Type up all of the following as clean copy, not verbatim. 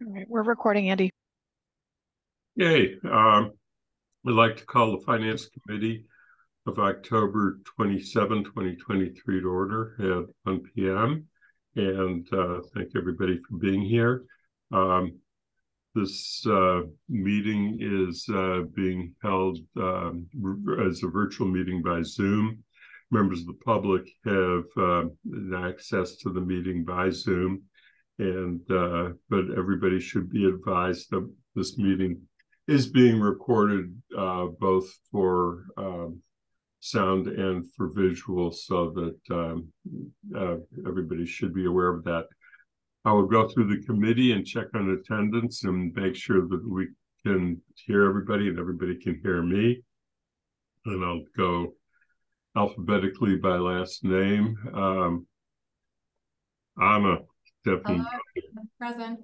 All right, we're recording, Andy. Yay. We'd like to call the Finance Committee of October 27, 2023 to order at 1 p.m. And thank everybody for being here. This meeting is being held as a virtual meeting by Zoom. Members of the public have access to the meeting by Zoom, and but everybody should be advised that this meeting is being recorded both for sound and for visual, so that everybody should be aware of that. I will go through the committee and check on attendance and make sure that we can hear everybody and everybody can hear me. And I'll go alphabetically by last name. Anna, Stephanie. Present.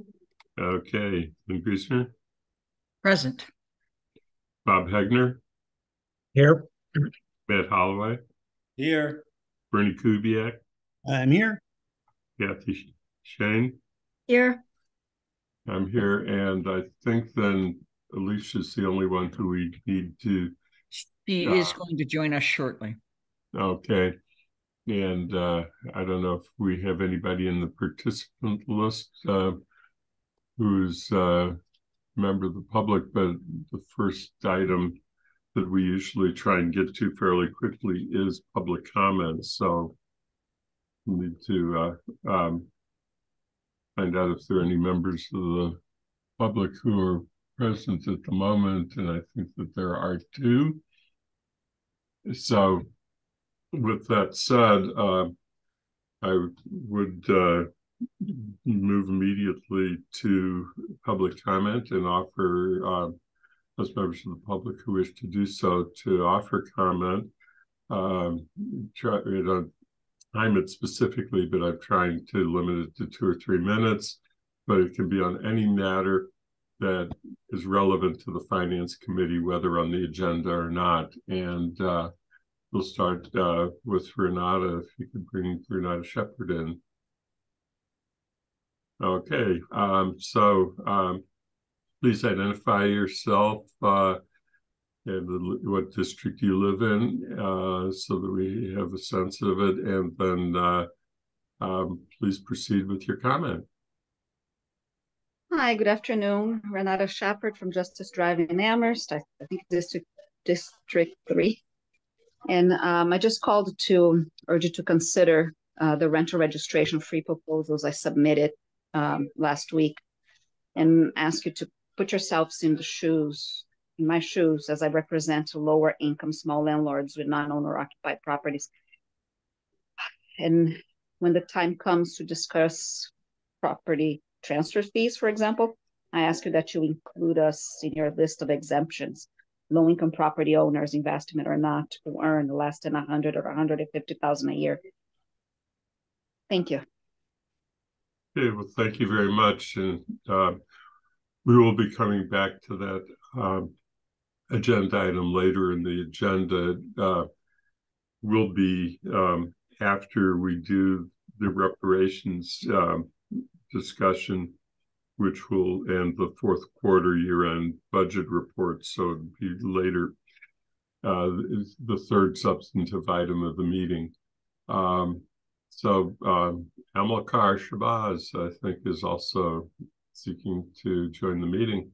Okay. Lynn Griesmer. Present. Bob Hegner. Here. Matt Holloway. Here. Bernie Kubiak. I'm here. Kathy Shane. Here. I'm here, and I think then Alicia's the only one who we need to. She is going to join us shortly. Okay. And I don't know if we have anybody in the participant list who's a member of the public, but the first item that we usually try and get to fairly quickly is public comments. So we need to find out if there are any members of the public who are present at the moment, and I think that there are two. So with that said, I would move immediately to public comment and offer those members of the public who wish to do so to offer comment. Time it specifically, but I'm trying to limit it to 2 or 3 minutes, but it can be on any matter that is relevant to the Finance Committee, whether on the agenda or not. And we'll start with Renata, if you could bring Renata Shepard in. Okay, so please identify yourself and what district you live in, so that we have a sense of it, and then please proceed with your comment. Hi, good afternoon. Renata Shepard from Justice Drive in Amherst, I think District 3. And I just called to urge you to consider the rental registration free proposals I submitted last week, and ask you to put yourselves in my shoes, as I represent lower income small landlords with non-owner occupied properties. And when the time comes to discuss property transfer fees, for example, I ask you that you include us in your list of exemptions. Low-income property owners, investment or not, who earn less than $100,000 or $150,000 a year. Thank you. Okay, well, thank you very much. And we will be coming back to that agenda item later in the agenda. Will be after we do the reparations discussion, which will end the fourth quarter year-end budget report. So it'll be later, the third substantive item of the meeting. So Amilcar Shabazz, I think, is also seeking to join the meeting,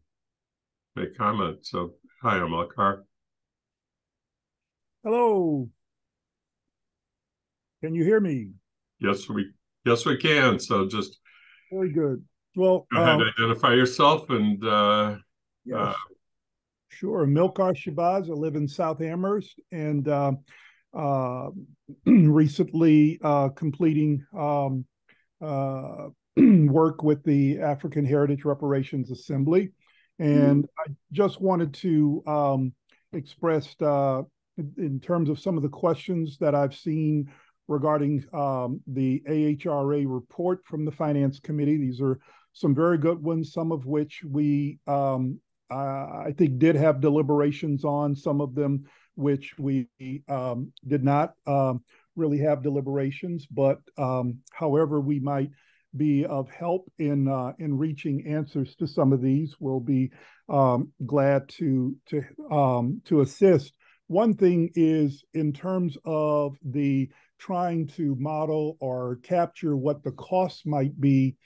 make comment. So hi, Amilcar. Hello. Can you hear me? Yes, we can. So just very good. Well, go ahead, identify yourself and yes, sure. Amilcar Shabazz. I live in South Amherst, and recently completing work with the African Heritage Reparations Assembly. And I just wanted to express, in terms of some of the questions that I've seen regarding the AHRA report from the Finance Committee. These are some very good ones, some of which we, I think, did have deliberations on, some of them which we did not really have deliberations. But however we might be of help in reaching answers to some of these, we'll be glad to assist. One thing is in terms of the trying to model or capture what the costs might be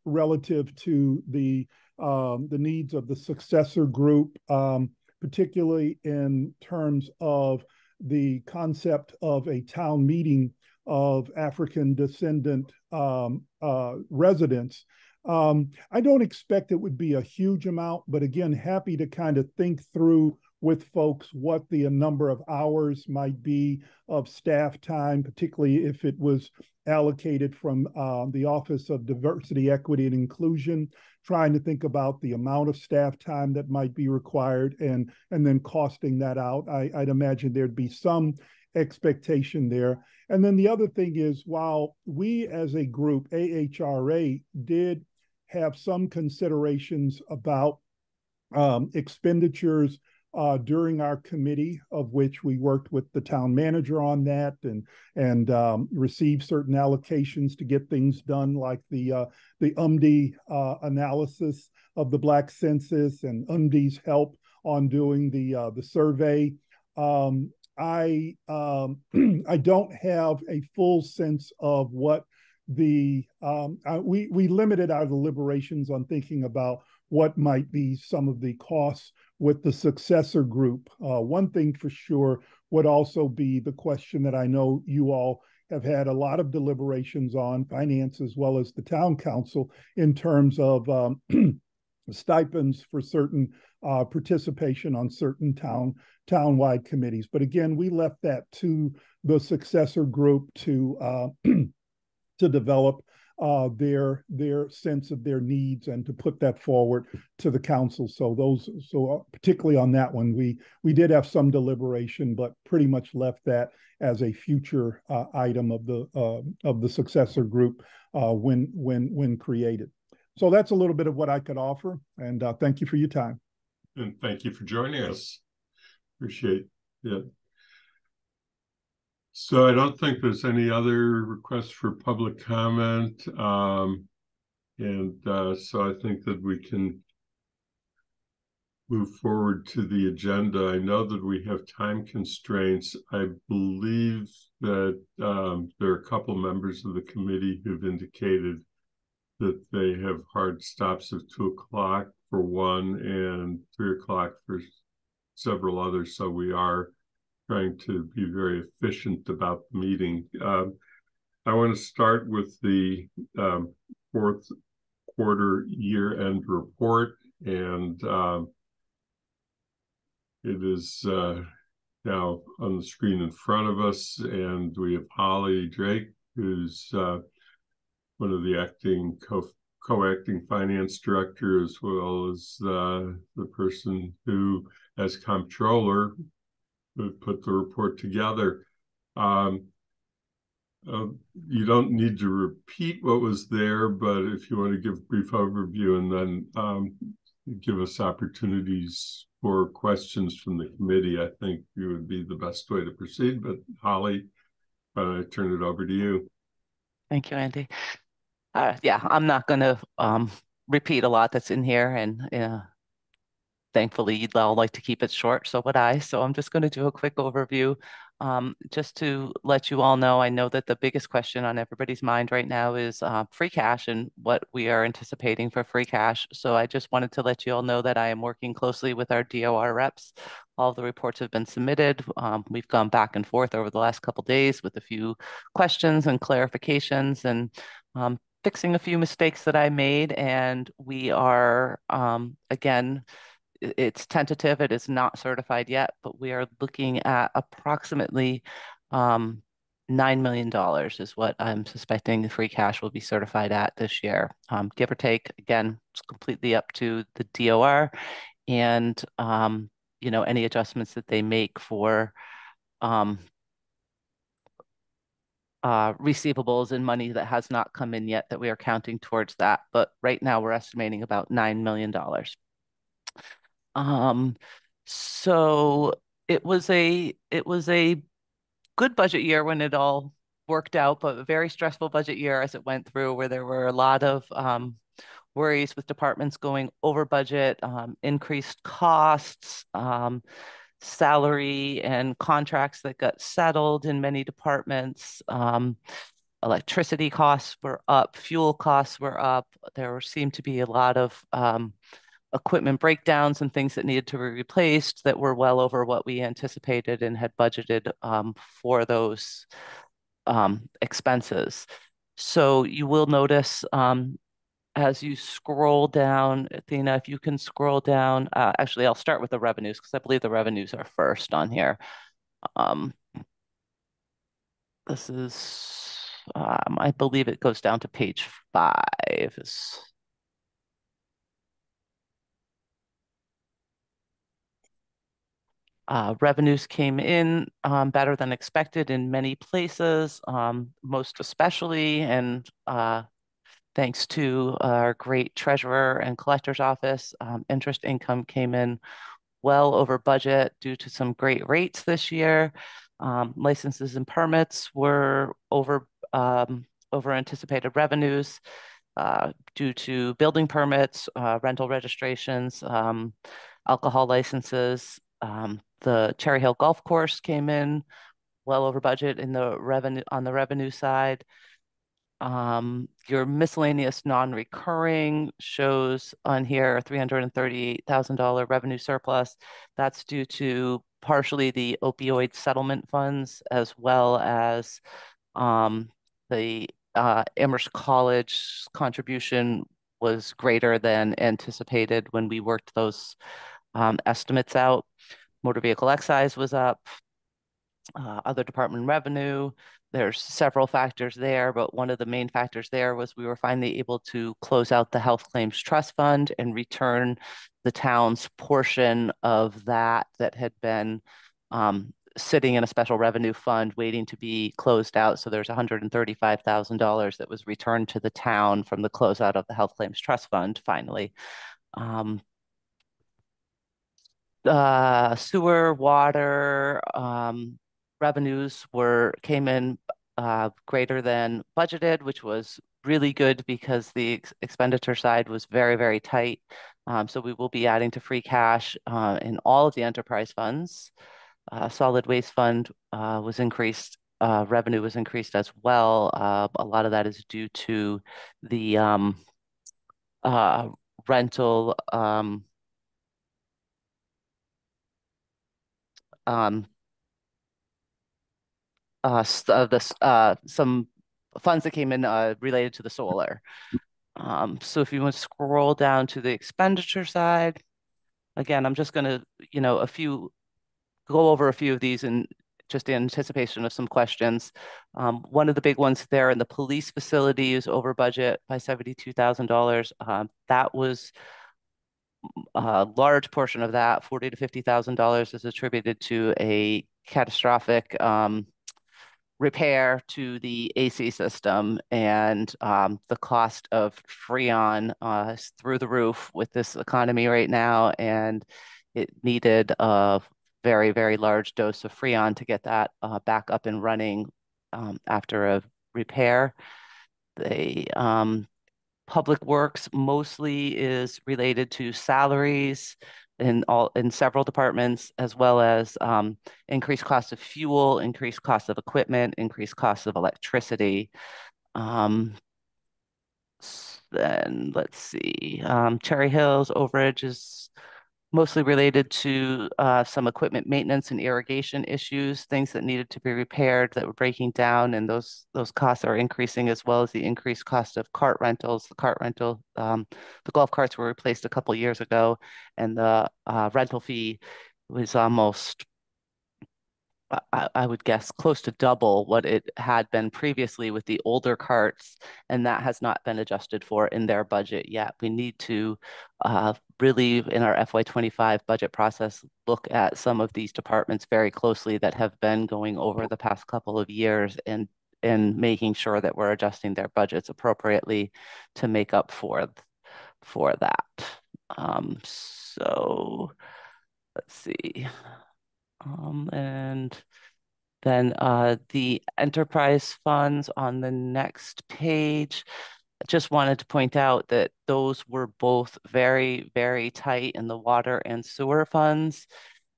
relative to the needs of the successor group, particularly in terms of the concept of a town meeting of African descendant residents. I don't expect it would be a huge amount, but again, happy to kind of think through with folks what the number of hours might be of staff time, particularly if it was allocated from the Office of Diversity, Equity, and Inclusion, trying to think about the amount of staff time that might be required and then costing that out. I'd imagine there'd be some expectation there. And then the other thing is, while we as a group, AHRA, did have some considerations about expenditures during our committee, of which we worked with the town manager on that and received certain allocations to get things done, like the UMDI analysis of the Black census and UMDI's help on doing the survey. I don't have a full sense of what we limited our deliberations on thinking about what might be some of the costs with the successor group. One thing for sure would also be the question that I know you all have had a lot of deliberations on, finance as well as the town council, in terms of stipends for certain participation on certain town-wide committees. But again, we left that to the successor group to develop their sense of their needs and to put that forward to the council. So particularly on that one, we did have some deliberation, but pretty much left that as a future item of the successor group when created. So that's a little bit of what I could offer, and thank you for your time. And thank you for joining us. Appreciate it. So I don't think there's any other requests for public comment. So I think that we can move forward to the agenda. I know that we have time constraints. I believe that there are a couple members of the committee who've indicated that they have hard stops of 2:00 for one and 3:00 for several others. So we are trying to be very efficient about the meeting. I want to start with the fourth quarter year-end report, and it is now on the screen in front of us, and we have Holly Drake, who's one of the acting co-acting finance director, as well as the person who, as comptroller, would put the report together. You don't need to repeat what was there, but if you want to give a brief overview and then give us opportunities for questions from the committee, I think it would be the best way to proceed. But Holly, why don't I turn it over to you? Thank you, Andy. Yeah, I'm not going to repeat a lot that's in here, and thankfully you'd all like to keep it short, so would I. So I'm just going to do a quick overview. Just to let you all know, I know that the biggest question on everybody's mind right now is free cash and what we are anticipating for free cash. So I just wanted to let you all know that I am working closely with our DOR reps. All the reports have been submitted. We've gone back and forth over the last couple of days with a few questions and clarifications, and fixing a few mistakes that I made. And we are, again, it's tentative, it is not certified yet, but we are looking at approximately $9 million is what I'm suspecting the free cash will be certified at this year. Give or take, again, it's completely up to the DOR and any adjustments that they make for receivables and money that has not come in yet that we are counting towards that. But right now we're estimating about $9 million. So it was a good budget year when it all worked out, but a very stressful budget year as it went through, where there were a lot of worries with departments going over budget, increased costs, salary and contracts that got settled in many departments. Electricity costs were up, fuel costs were up. There seemed to be a lot of equipment breakdowns and things that needed to be replaced that were well over what we anticipated and had budgeted for those expenses. So you will notice as you scroll down, Athena, if you can scroll down, actually, I'll start with the revenues because I believe the revenues are first on here. Um, this is, I believe it goes down to page 5. Revenues came in better than expected in many places, most especially, and thanks to our great treasurer and collector's office, interest income came in well over budget due to some great rates this year. Licenses and permits were over anticipated revenues due to building permits, rental registrations, alcohol licenses. The Cherry Hill Golf Course came in well over budget in the revenue on the revenue side. Your miscellaneous non-recurring shows on here $338,000 revenue surplus. That's due to partially the opioid settlement funds as well as the Amherst College contribution was greater than anticipated when we worked those estimates out. Motor vehicle excise was up, other department revenue. There's several factors there, but one of the main factors there was we were finally able to close out the Health Claims Trust Fund and return the town's portion of that had been sitting in a special revenue fund waiting to be closed out. So there's $135,000 that was returned to the town from the closeout of the Health Claims Trust Fund finally. Sewer, water, revenues came in greater than budgeted, which was really good because the expenditure side was very, very tight. So we will be adding to free cash in all of the enterprise funds. Solid waste fund was increased. Revenue was increased as well. A lot of that is due to the rental some funds that came in related to the solar. So if you want to scroll down to the expenditure side, again, I'm just going to, go over a few of these in just in anticipation of some questions. One of the big ones there in the police facility is over budget by $72,000. That was a large portion of that, $40,000 to $50,000, is attributed to a catastrophic repair to the AC system, and the cost of Freon is through the roof with this economy right now, and it needed a very, very large dose of Freon to get that back up and running after a repair. The Public Works mostly is related to salaries in several departments, as well as increased costs of fuel, increased costs of equipment, increased costs of electricity. Then let's see, Cherry Hills overage is mostly related to some equipment maintenance and irrigation issues, things that needed to be repaired that were breaking down, and those costs are increasing, as well as the increased cost of cart rentals. The golf carts were replaced a couple years ago, and the rental fee was almost, I would guess, close to double what it had been previously with the older carts, and that has not been adjusted for in their budget yet. We need to really, in our FY25 budget process, look at some of these departments very closely that have been going over the past couple of years and making sure that we're adjusting their budgets appropriately to make up for that. So let's see. And Then the enterprise funds on the next page. I just wanted to point out that those were both very, very tight in the water and sewer funds.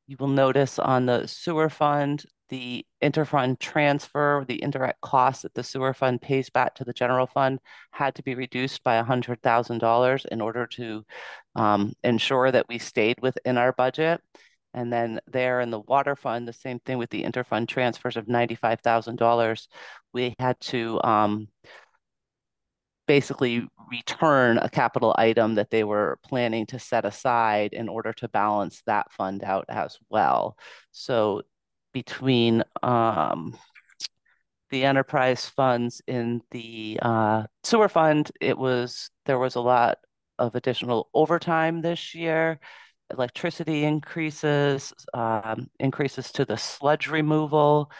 You will notice on the sewer fund, the interfund transfer, the indirect costs that the sewer fund pays back to the general fund had to be reduced by $100,000 in order to ensure that we stayed within our budget. And then there in the water fund, the same thing with the interfund transfers of $95,000. We had to basically return a capital item that they were planning to set aside in order to balance that fund out as well. So between the enterprise funds in the sewer fund, there was a lot of additional overtime this year, electricity increases, increases to the sludge removal,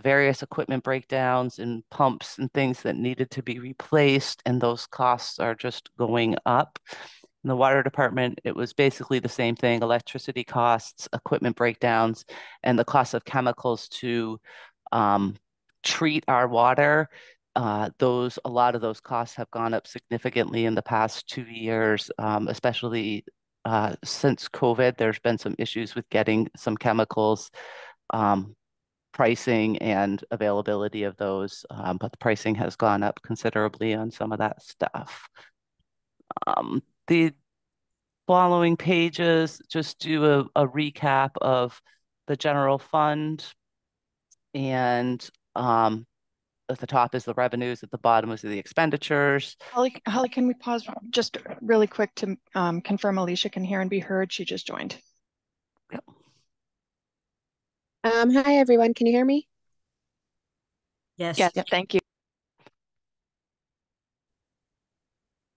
various equipment breakdowns and pumps and things that needed to be replaced, and those costs are just going up. In the water department, it was basically the same thing, electricity costs, equipment breakdowns, and the cost of chemicals to treat our water. A lot of those costs have gone up significantly in the past 2 years, especially since COVID. There's been some issues with getting some chemicals, pricing and availability of those, but the pricing has gone up considerably on some of that stuff. The following pages just do a recap of the general fund, and at the top is the revenues, at the bottom is the expenditures. Holly, can we pause just really quick to confirm Alicia can hear and be heard? She just joined. Yep. Hi everyone, can you hear me? Yes. Yes, thank you.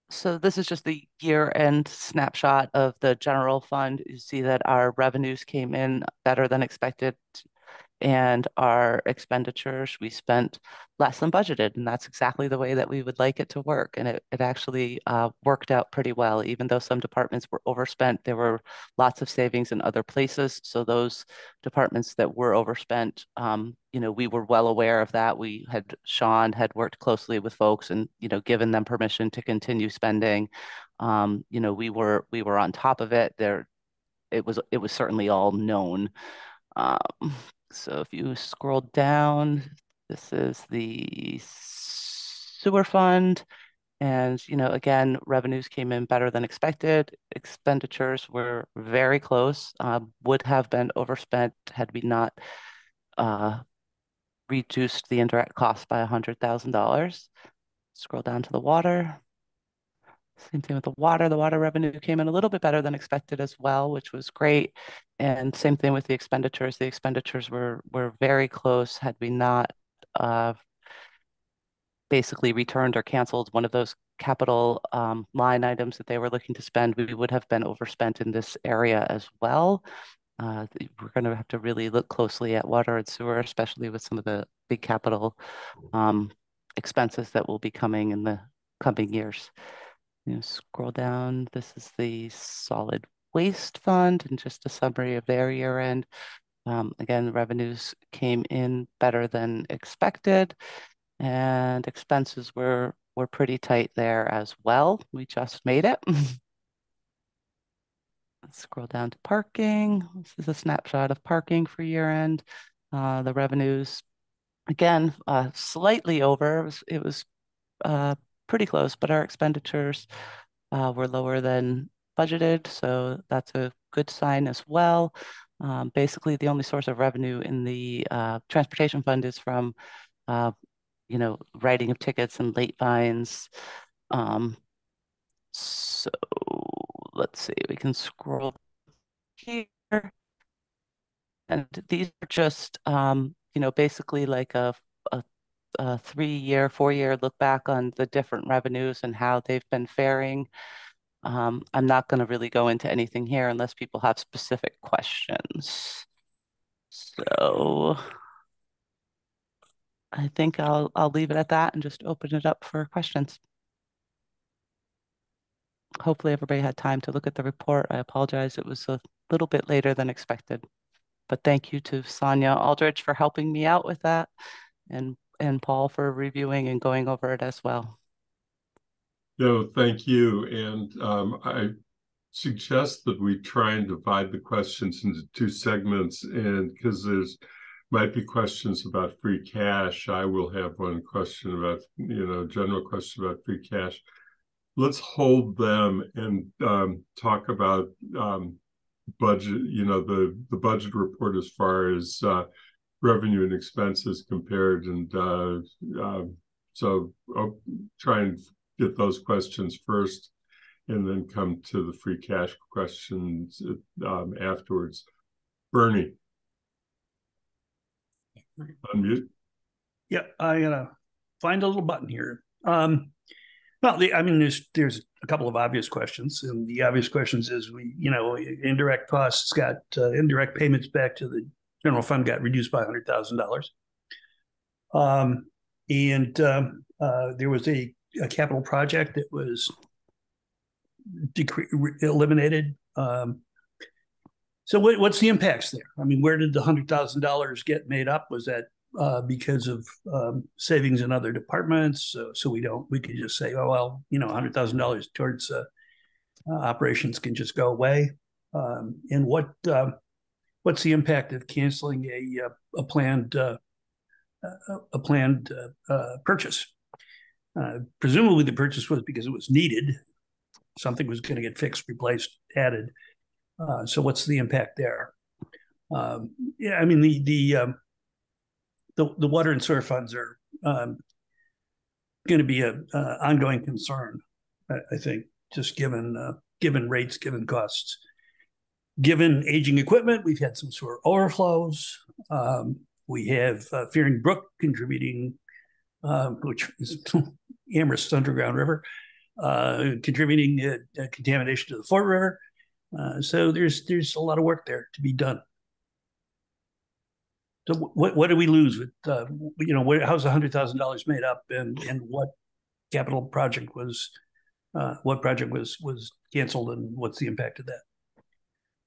So this is just the year-end snapshot of the general fund. You see that our revenues came in better than expected, and our expenditures, we spent less than budgeted, and that's exactly the way that we would like it to work. And it actually worked out pretty well. Even though some departments were overspent, there were lots of savings in other places. So those departments that were overspent, we were well aware of that. Sean had worked closely with folks and, given them permission to continue spending. We were on top of it. It was certainly all known. So if you scroll down, this is the sewer fund. And, again, revenues came in better than expected. Expenditures were very close, would have been overspent had we not reduced the indirect cost by $100,000. Scroll down to the water. Same thing with the water. The water revenue came in a little bit better than expected as well, which was great. And same thing with the expenditures. The expenditures were very close. Had we not basically returned or canceled one of those capital line items that they were looking to spend, we would have been overspent in this area as well. We're going to have to really look closely at water and sewer, especially with some of the big capital expenses that will be coming in the coming years. Scroll down. This is the solid waste fund and just a summary of their year end. Again, revenues came in better than expected, and expenses were pretty tight there as well. We just made it. Let's scroll down to parking. This is a snapshot of parking for year end. The revenues, again, slightly over. It was pretty close, but our expenditures were lower than budgeted, so that's a good sign as well. Basically, the only source of revenue in the transportation fund is from, writing of tickets and late fines. So let's see, we can scroll here. And these are just, basically like a 3-year, 4-year look back on the different revenues and how they've been faring. I'm not going to really go into anything here unless people have specific questions. So I think I'll leave it at that and just open it up for questions. Hopefully everybody had time to look at the report. I apologize, it was a little bit later than expected. But thank you to Sonia Aldrich for helping me out with that, and Paul for reviewing and going over it as well. No, thank you. And I suggest that we try and divide the questions into two segments, and because there's might be questions about free cash. I will have one question about, general question about free cash. Let's hold them and talk about budget, the budget report as far as revenue and expenses compared. And so I'll try and get those questions first and then come to the free cash questions afterwards. Bernie. Unmute. Yeah, I gotta find a little button here. Well, there's a couple of obvious questions, and the obvious questions is indirect costs got indirect payments back to the general fund got reduced by $100,000, and there was a capital project that was eliminated. So what's the impacts there? I mean, where did the $100,000 get made up? Was that because of savings in other departments? So we could just say, oh, well, $100,000 towards operations can just go away. And what's the impact of canceling a planned purchase? Presumably the purchase was because it was needed. Something was going to get fixed, replaced, added. So what's the impact there? Yeah, I mean the water and sewer funds are going to be an ongoing concern. I think just given rates, given costs, given aging equipment, we've had some sewer overflows. We have Fearing Brook contributing, which is Amherst's underground river, contributing contamination to the Fort River. So there's a lot of work there to be done. So what do we lose with how's $100,000 made up, and what capital project was canceled, and what's the impact of that?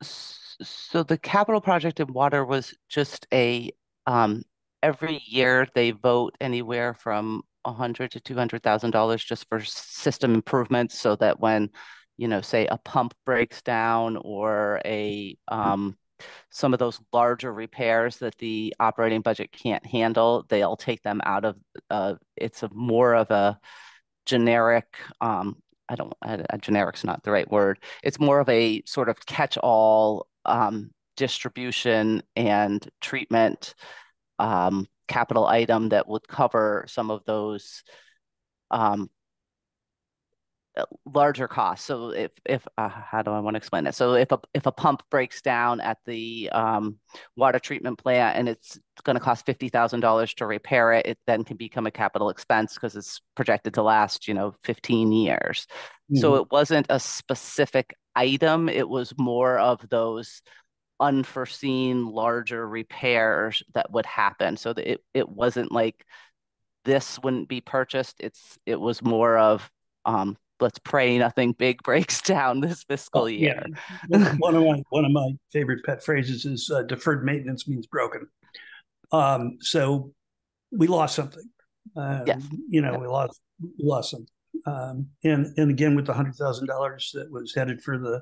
So the capital project in water was just every year they vote anywhere from $100,000 to $200,000 just for system improvements, so that when say a pump breaks down or some of those larger repairs that the operating budget can't handle, they'll take them out of. It's more of a generic. Generic's not the right word. It's more of a sort of catch-all distribution and treatment capital item that would cover some of those larger costs. So if how do I want to explain it? So if a pump breaks down at the water treatment plant and it's going to cost $50,000 to repair it, it then can become a capital expense because it's projected to last 15 years. So it wasn't a specific item. It was more of those unforeseen larger repairs that would happen. So that it wasn't like this wouldn't be purchased. It was more of let's pray nothing big breaks down this fiscal year. Yeah. One of my favorite pet phrases is deferred maintenance means broken. So we lost something. Yes. We lost something. And again with the $100,000 that was headed for the.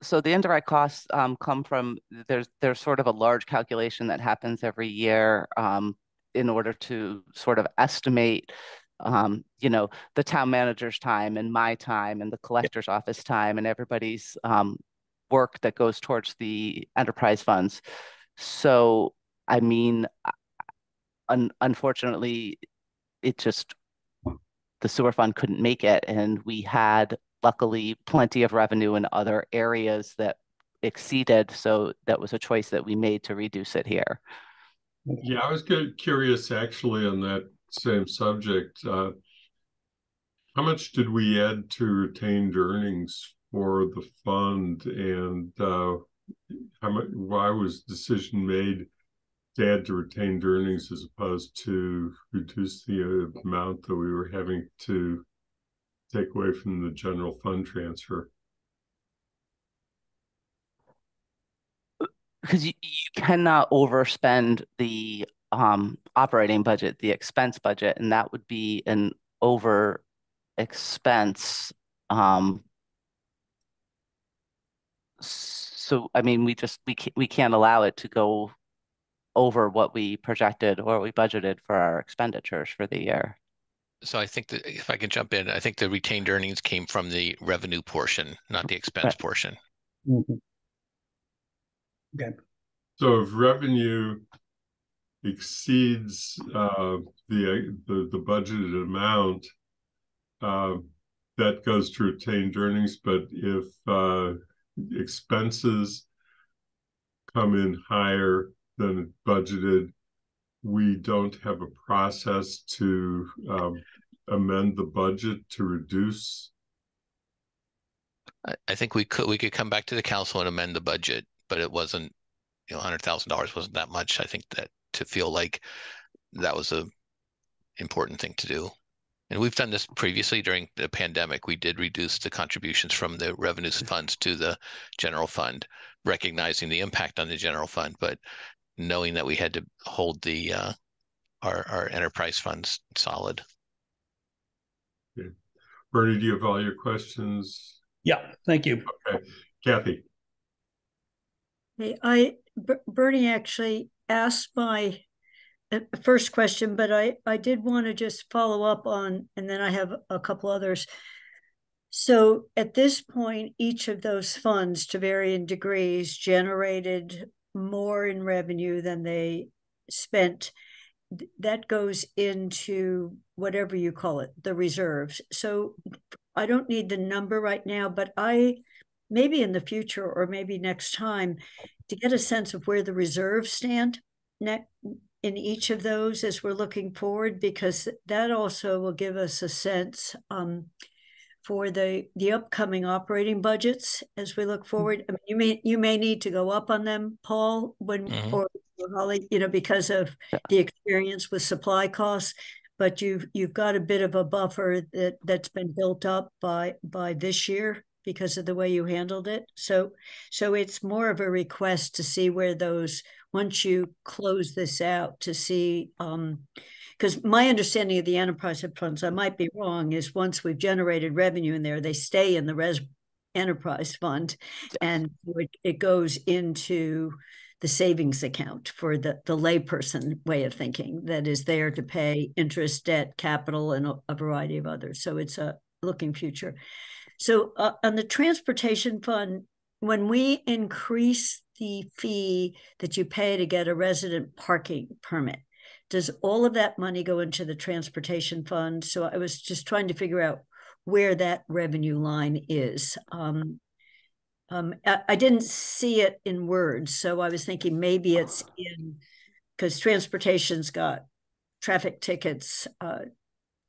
So the indirect costs come from there's sort of a large calculation that happens every year in order to sort of estimate the town manager's time and my time and the collector's office time and everybody's work that goes towards the enterprise funds. So, I mean, unfortunately, the sewer fund couldn't make it. And we had, luckily, plenty of revenue in other areas that exceeded. So that was a choice that we made to reduce it here. Yeah, I was curious actually on that same subject. How much did we add to retained earnings for the fund, and why was the decision made to add to retained earnings as opposed to reduce the amount that we were having to take away from the general fund transfer? because you cannot overspend the operating budget, the expense budget, and that would be an over expense. So I mean, we can't allow it to go over what we projected or we budgeted for our expenditures for the year. So I think that if I can jump in, I think the retained earnings came from the revenue portion, not the expense Right. portion. Mhm. Okay. So if revenue exceeds the budgeted amount, that goes to retained earnings. But if expenses come in higher than budgeted, we don't have a process to amend the budget to reduce. I think we could come back to the council and amend the budget, but it wasn't, $100,000 wasn't that much. I think that to feel like that was a important thing to do. And we've done this previously during the pandemic. We did reduce the contributions from the revenues funds to the general fund, recognizing the impact on the general fund, but knowing that we had to hold the our enterprise funds solid. Okay. Bernie, do you have all your questions? Yeah, thank you. Okay. Kathy. Hey, Bernie actually asked my first question, but I did want to just follow up on, and then I have a couple others. So at this point, each of those funds to varying degrees generated more in revenue than they spent. That goes into whatever you call it, the reserves. So I don't need the number right now, but maybe in the future or maybe next time to get a sense of where the reserves stand in each of those as we're looking forward, because that also will give us a sense for the upcoming operating budgets as we look forward. I mean, you may need to go up on them, Paul, or Holly, because of the experience with supply costs. But you've got a bit of a buffer that's been built up by this year because of the way you handled it. So it's more of a request to see where those, once you close this out, to see because my understanding of the enterprise funds, I might be wrong, is once we've generated revenue in there, they stay in the enterprise fund, and it goes into the savings account for the layperson way of thinking that is there to pay interest, debt, capital, and a variety of others. So it's a looking future. So on the transportation fund, when we increase the fee that you pay to get a resident parking permit, does all of that money go into the transportation fund? So I was just trying to figure out where that revenue line is. I didn't see it in words, so I was thinking maybe it's in, because transportation's got traffic tickets,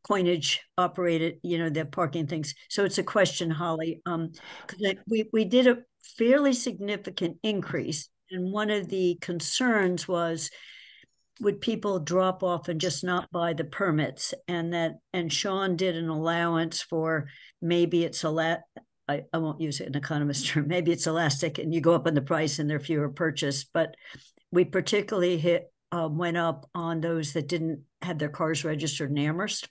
coinage operated, the parking things. So it's a question, Holly. We did a fairly significant increase, and one of the concerns was, would people drop off and just not buy the permits? And Sean did an allowance for maybe it's I won't use an economist term, maybe it's elastic and you go up on the price and there are fewer purchased, but we particularly went up on those that didn't have their cars registered in Amherst.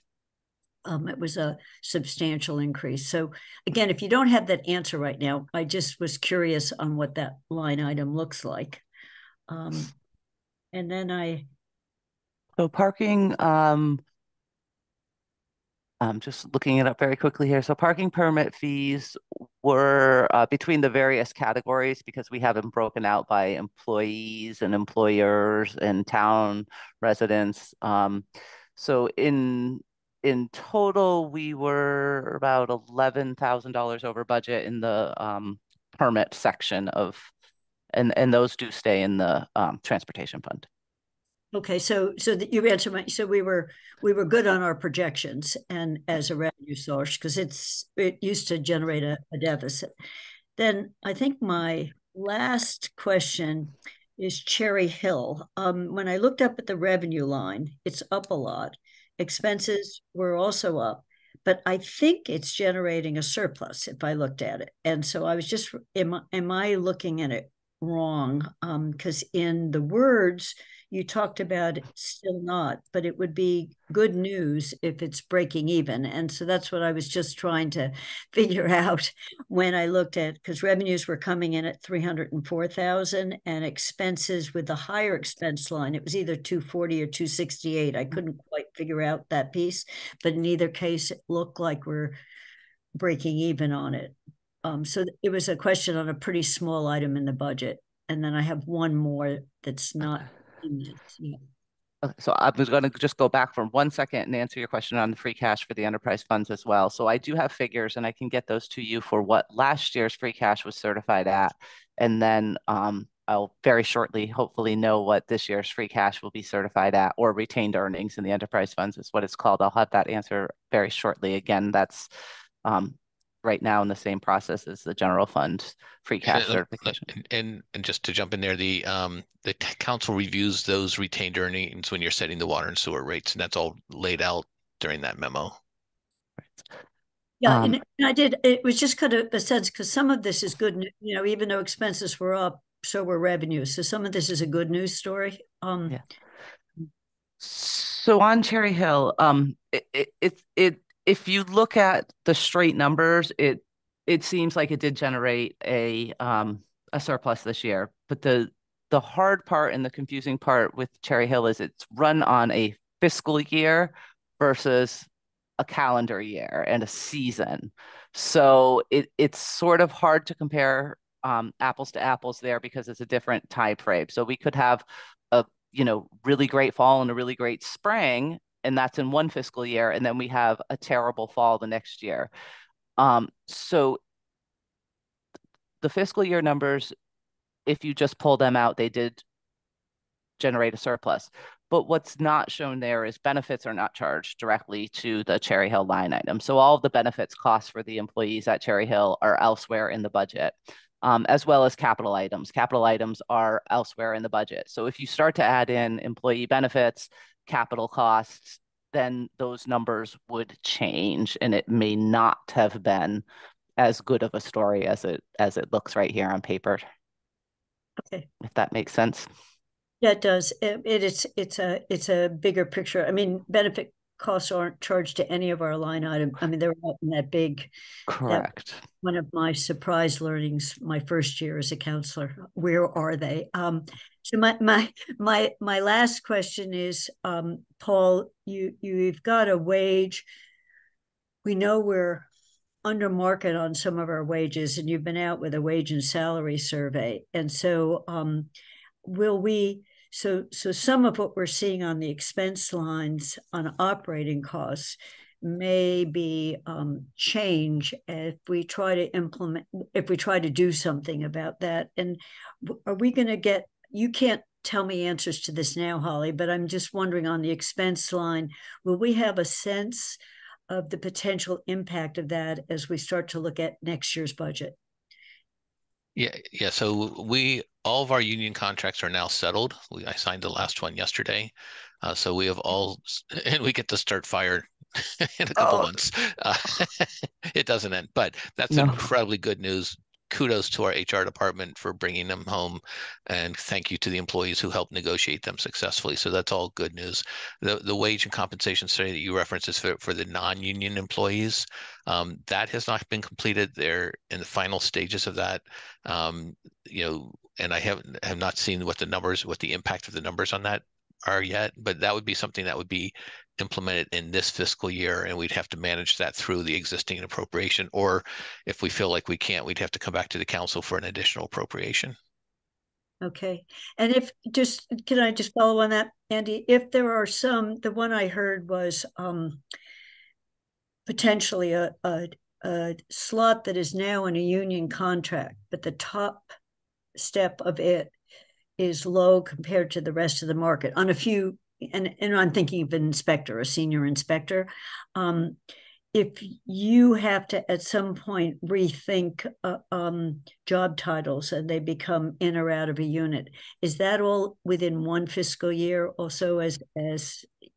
It was a substantial increase. So again, if you don't have that answer right now, I just was curious on what that line item looks like. And then So parking, I'm just looking it up very quickly here. So parking permit fees were between the various categories, because we have them broken out by employees and employers and town residents. So in total, we were about $11,000 over budget in the permit section of, and those do stay in the transportation fund. Okay, so that you answered so we were good on our projections and as a revenue source, because it used to generate a deficit. Then I think my last question is Cherry Hill. When I looked up at the revenue line, it's up a lot. Expenses were also up, but I think it's generating a surplus if I looked at it. And so I was just, am I looking at it wrong, because in the words you talked about it still not, but it would be good news if it's breaking even. And so that's what I was just trying to figure out when I looked at, because revenues were coming in at 304,000 and expenses with the higher expense line, it was either 240 or 268. I couldn't quite figure out that piece, but in either case, it looked like we're breaking even on it. So it was a question on a pretty small item in the budget. And then I have one more that's not in this. Yeah. Okay, so I was going to just go back for 1 second and answer your question on the free cash for the enterprise funds as well. So I do have figures and I can get those to you for what last year's free cash was certified at. And then I'll very shortly hopefully know what this year's free cash will be certified at, or retained earnings in the enterprise funds is what it's called. I'll have that answer very shortly. Again, that's right now in the same process as the general fund free cash certification. And just to jump in there, the council reviews those retained earnings when you're setting the water and sewer rates, and that's all laid out during that memo. Yeah, and I did. It was just kind of a sense, because some of this is good, you know, even though expenses were up, so were revenues. So some of this is a good news story. Yeah. So on Cherry Hill, if you look at the straight numbers, it seems like it did generate a surplus this year. But the hard part and the confusing part with Cherry Hill is it's run on a fiscal year versus a calendar year and a season. So it's sort of hard to compare apples to apples there, because it's a different time frame. So we could have a really great fall and a really great spring, and that's in one fiscal year, and then we have a terrible fall the next year. So the fiscal year numbers, if you just pull them out, they did generate a surplus. But what's not shown there is benefits are not charged directly to the Cherry Hill line item. So all of the benefits costs for the employees at Cherry Hill are elsewhere in the budget, as well as capital items. Capital items are elsewhere in the budget. So if you start to add in employee benefits, capital costs, then those numbers would change, and it may not have been as good of a story as it looks right here on paper. Okay, if that makes sense. Yeah, it does. It's a bigger picture. I mean, benefit costs aren't charged to any of our line items. I mean, they're not that big. Correct. One of my surprise learnings my first year as a counselor. Where are they? So my last question is, Paul, you've got a wage. We know we're under market on some of our wages, and you've been out with a wage and salary survey. And so so some of what we're seeing on the expense lines on operating costs may be change if we try to do something about that. And are we going to get, you can't tell me answers to this now, Holly, but I'm just wondering on the expense line, will we have a sense of the potential impact of that as we start to look at next year's budget? Yeah. So all of our union contracts are now settled. I signed the last one yesterday. So we have all, and we get to start fire in a couple months. It doesn't end, but that's incredibly good news. Kudos to our HR department for bringing them home, and thank you to the employees who helped negotiate them successfully. So that's all good news. The wage and compensation study that you referenced is for the non-union employees. That has not been completed. They're in the final stages of that. And I have not seen what the impact of the numbers on that are yet, but that would be something that would be implemented in this fiscal year, and we'd have to manage that through the existing appropriation, or if we feel like we can't, we'd have to come back to the council for an additional appropriation. Okay. And can I just follow on that, Andy? If there are the one I heard was potentially a slot that is now in a union contract, but the top step of it is low compared to the rest of the market on a few, and I'm thinking of an inspector, a senior inspector. If you have to at some point rethink job titles and they become in or out of a unit, is that all within one fiscal year also, as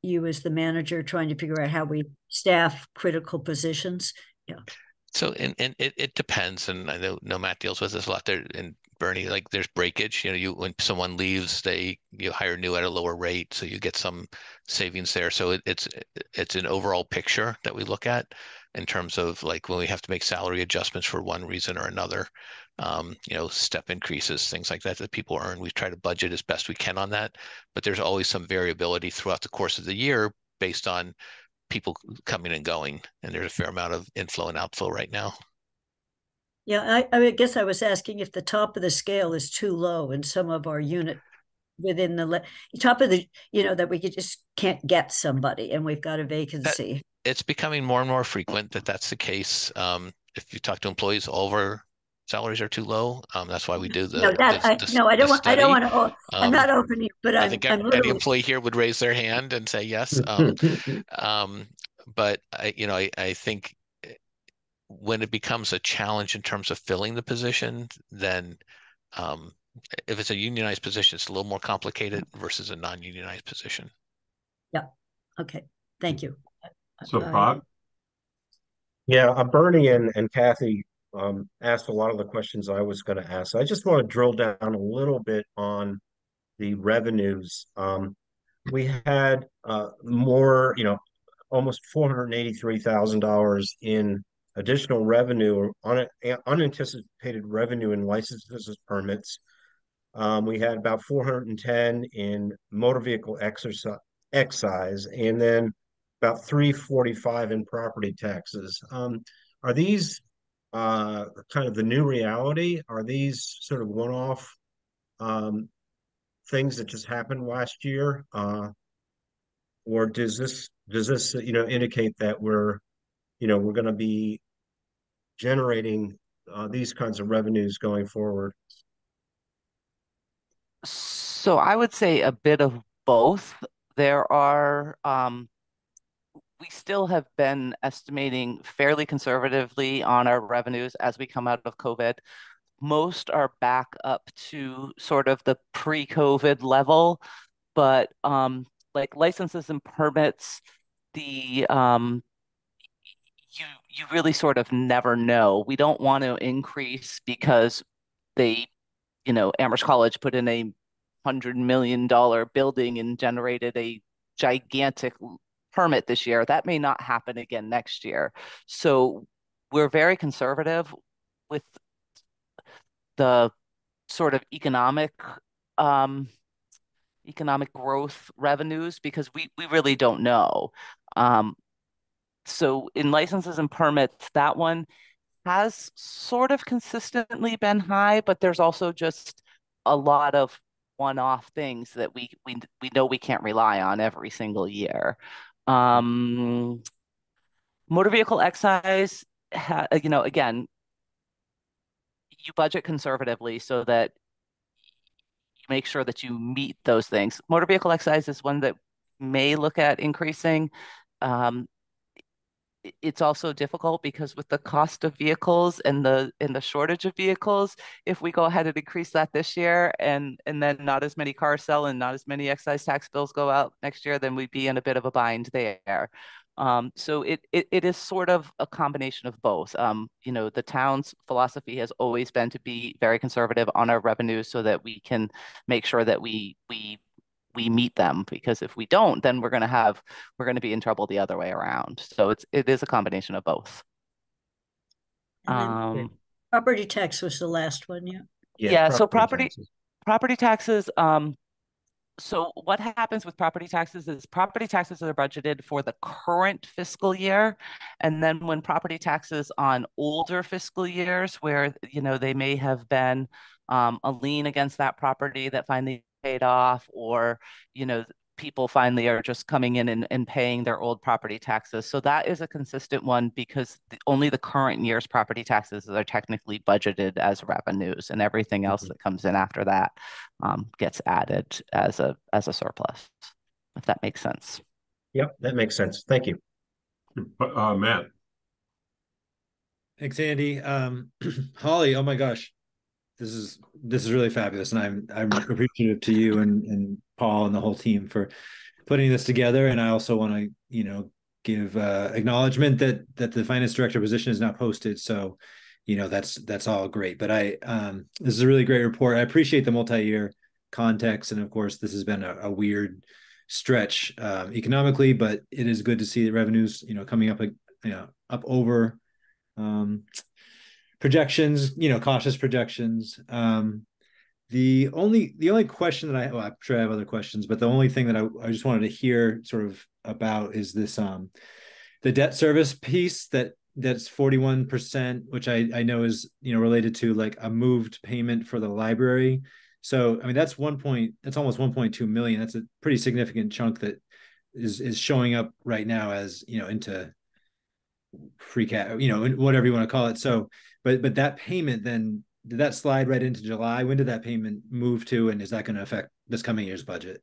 you as the manager trying to figure out how we staff critical positions? Yeah. So, and it depends, and I know Matt deals with this a lot there, and Bernie, like there's breakage, when someone leaves, you hire new at a lower rate, so you get some savings there. So it's an overall picture that we look at in terms of like when we have to make salary adjustments for one reason or another, step increases, things like that people earn. We try to budget as best we can on that, but there's always some variability throughout the course of the year based on people coming and going, and there's a fair amount of inflow and outflow right now. Yeah, I guess I was asking if the top of the scale is too low in some of our unit within the top of the, that we just can't get somebody and we've got a vacancy. It's becoming more and more frequent that's the case. If you talk to employees, all of our salaries are too low. That's why we do I don't want to. I'm not opening, but I think any employee here would raise their hand and say yes. But I think when it becomes a challenge in terms of filling the position, then if it's a unionized position, it's a little more complicated versus a non-unionized position. Yeah. Okay. Thank you. So Bob? Yeah, Bernie and Kathy asked a lot of the questions I was going to ask. I just want to drill down a little bit on the revenues. We had more, almost $483,000 in additional revenue, unanticipated revenue in licenses permits. We had about 410 in motor vehicle excise, and then about 345 in property taxes. Are these kind of the new reality? Are these sort of one-off things that just happened last year? Or does this indicate that we're going to be generating these kinds of revenues going forward? So I would say a bit of both. There are, we still have been estimating fairly conservatively on our revenues as we come out of COVID. Most are back up to sort of the pre-COVID level, but like licenses and permits, you really sort of never know. We don't want to increase because Amherst College put in a $100 million building and generated a gigantic permit this year. That may not happen again next year. So we're very conservative with the sort of economic growth revenues because we really don't know. So in licenses and permits, that one has sort of consistently been high, but there's also just a lot of one-off things that we know we can't rely on every single year. Motor vehicle excise, again, you budget conservatively so that you make sure that you meet those things. Motor vehicle excise is one that may look at increasing. It's also difficult because with the cost of vehicles and the shortage of vehicles, if we go ahead and increase that this year and then not as many cars sell and not as many excise tax bills go out next year, then we'd be in a bit of a bind there. So it is sort of a combination of both. The town's philosophy has always been to be very conservative on our revenues so that we can make sure that we meet them, because if we don't, then we're going to be in trouble the other way around. So it is a combination of both. Property tax was the last one. Yeah. So property taxes. So what happens with property taxes is property taxes are budgeted for the current fiscal year. And then when property taxes on older fiscal years where, they may have been a lien against that property that finally paid off, or, people finally are just coming in and paying their old property taxes. So that is a consistent one because only the current year's property taxes are technically budgeted as revenues, and everything else that comes in after that gets added as a surplus, if that makes sense. Yep, that makes sense. Thank you. Matt. Thanks, Andy. Holly, oh my gosh. This is really fabulous, and I'm appreciative to you and Paul and the whole team for putting this together. And I also want to give acknowledgement that the finance director position is now posted. So that's all great. But this is a really great report. I appreciate the multi-year context, and of course, this has been a weird stretch economically, but it is good to see the revenues, coming up, up over projections, cautious projections. The only question that I'm sure I have other questions, but the only thing that I just wanted to hear sort of about is this the debt service piece that's 41%, which I know is related to like a moved payment for the library. So I mean that's almost 1.2 million. That's a pretty significant chunk that is showing up right now as into free cash, whatever you want to call it. So but that payment then, did that slide right into July? When did that payment move to, and is that going to affect this coming year's budget?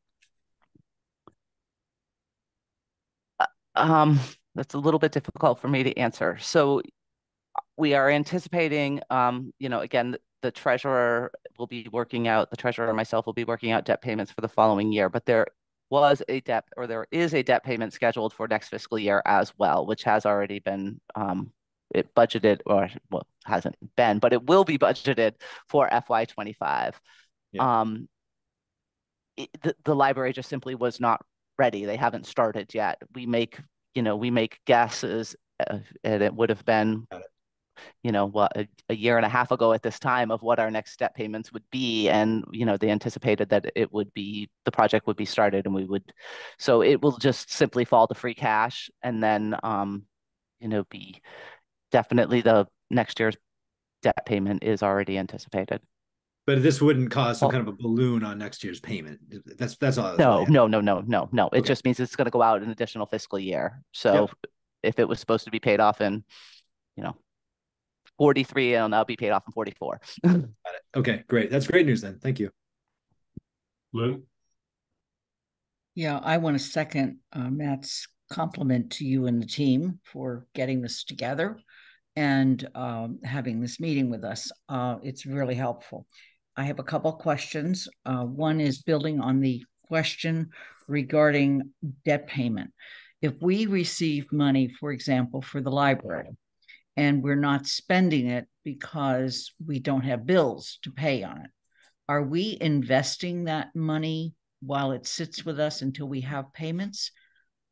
That's a little bit difficult for me to answer. So we are anticipating, again, the treasurer and myself will be working out debt payments for the following year, but there is a debt payment scheduled for next fiscal year as well, which has already been it budgeted, or well, hasn't been, but it will be budgeted for FY25. Yeah. The library just simply was not ready. They haven't started yet. We make guesses, and it would have been, a year and a half ago at this time of what our next step payments would be. And, they anticipated that the project would be started and so it will just simply fall to free cash. And then, be definitely the next year's debt payment is already anticipated. But this wouldn't cause some kind of a balloon on next year's payment. That's all. No. It just means it's going to go out an additional fiscal year. So if it was supposed to be paid off in, 43, it'll now be paid off in 44. Got it. Okay, great. That's great news then. Thank you. Lynn? Yeah, I want to second Matt's compliment to you and the team for getting this together and having this meeting with us. It's really helpful. I have a couple of questions. One is building on the question regarding debt payment. If we receive money, for example, for the library, and we're not spending it because we don't have bills to pay on it, are we investing that money while it sits with us until we have payments?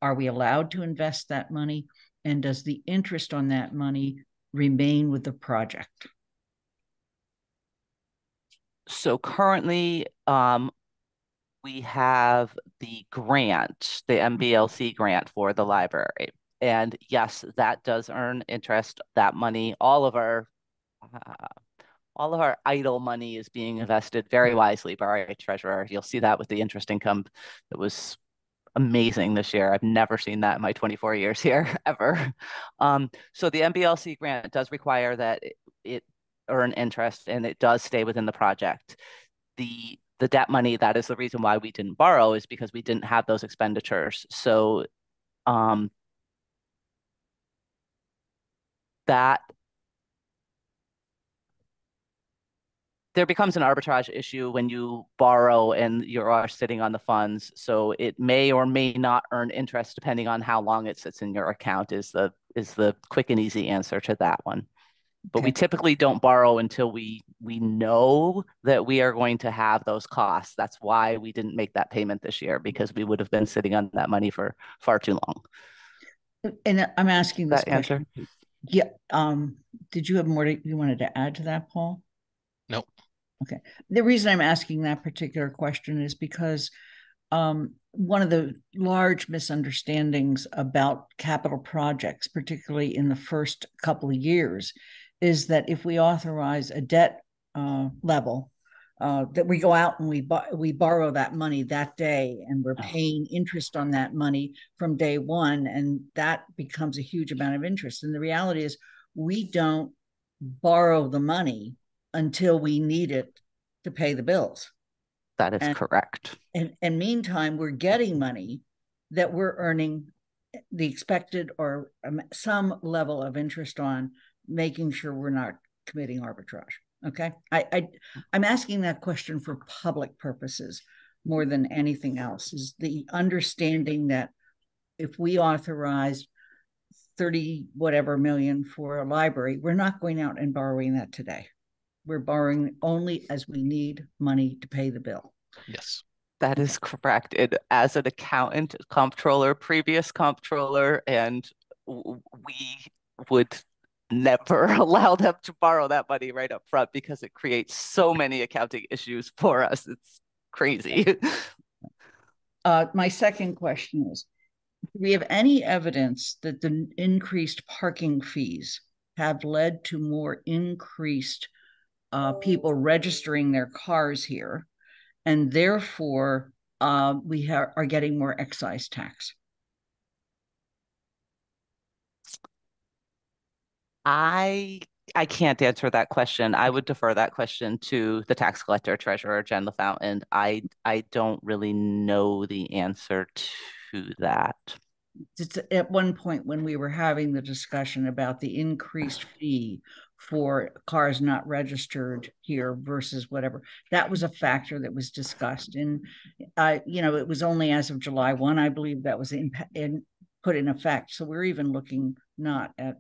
Are we allowed to invest that money? And does the interest on that money remain with the project? So currently, we have the grant, the MBLC grant for the library. And yes, that does earn interest. That money, all of our idle money is being invested very wisely by our treasurer. You'll see that with the interest income. It was amazing this year. I've never seen that in my 24 years here, ever. So the MBLC grant does require that it earn interest, and it does stay within the project. The debt money, that is the reason why we didn't borrow, is because we didn't have those expenditures. So that there becomes an arbitrage issue when you borrow and you are sitting on the funds. So it may or may not earn interest depending on how long it sits in your account is the quick and easy answer to that one. But we typically don't borrow until we know that we are going to have those costs. That's why we didn't make that payment this year, because we would have been sitting on that money for far too long. And I'm asking this question. Answer? Yeah. Did you have more you wanted to add to that, Paul? No. Okay. The reason I'm asking that particular question is because one of the large misunderstandings about capital projects, particularly in the first couple of years, is that if we authorize a debt level, that we go out and we borrow that money that day, and we're paying interest on that money from day one, and that becomes a huge amount of interest. And the reality is we don't borrow the money until we need it to pay the bills. That is correct. And meantime, we're getting money that we're earning the expected or some level of interest on, making sure we're not committing arbitrage. Okay. I'm asking that question for public purposes more than anything else, is the understanding that if we authorize 30 whatever million for a library. We're not going out and borrowing that today. We're borrowing only as we need money to pay the bill. Yes. That is correct. And as an accountant, comptroller, previous comptroller, and we would never allow them to borrow that money right up front because it creates so many accounting issues for us. It's crazy. My second question is, do we have any evidence that the increased parking fees have led to more increased people registering their cars here, and therefore we are getting more excise tax? I can't answer that question. I would defer that question to the tax collector treasurer, Jen LaFountain. I don't really know the answer to that. It's at one point when we were having the discussion about the increased fee for cars not registered here versus whatever, that was a factor that was discussed. And it was only as of July 1, I believe, that was put in effect. So we're even looking not at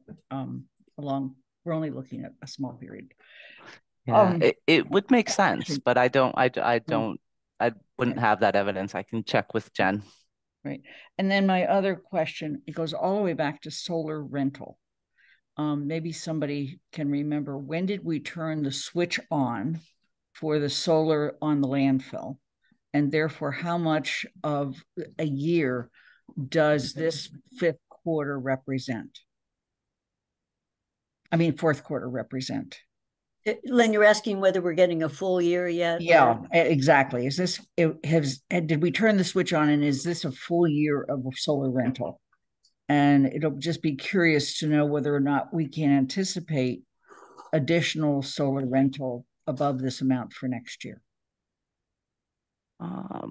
we're only looking at a small period. Yeah, it would make sense, but I wouldn't have that evidence. I can check with Jen. Right. And then my other question, it goes all the way back to solar rental. Maybe somebody can remember, when did we turn the switch on for the solar on the landfill? And therefore, how much of a year does this fourth quarter represent? Len, you're asking whether we're getting a full year yet? Yeah, exactly. Did we turn the switch on, and is this a full year of solar rental? And it'll just be curious to know whether or not we can anticipate additional solar rental above this amount for next year. I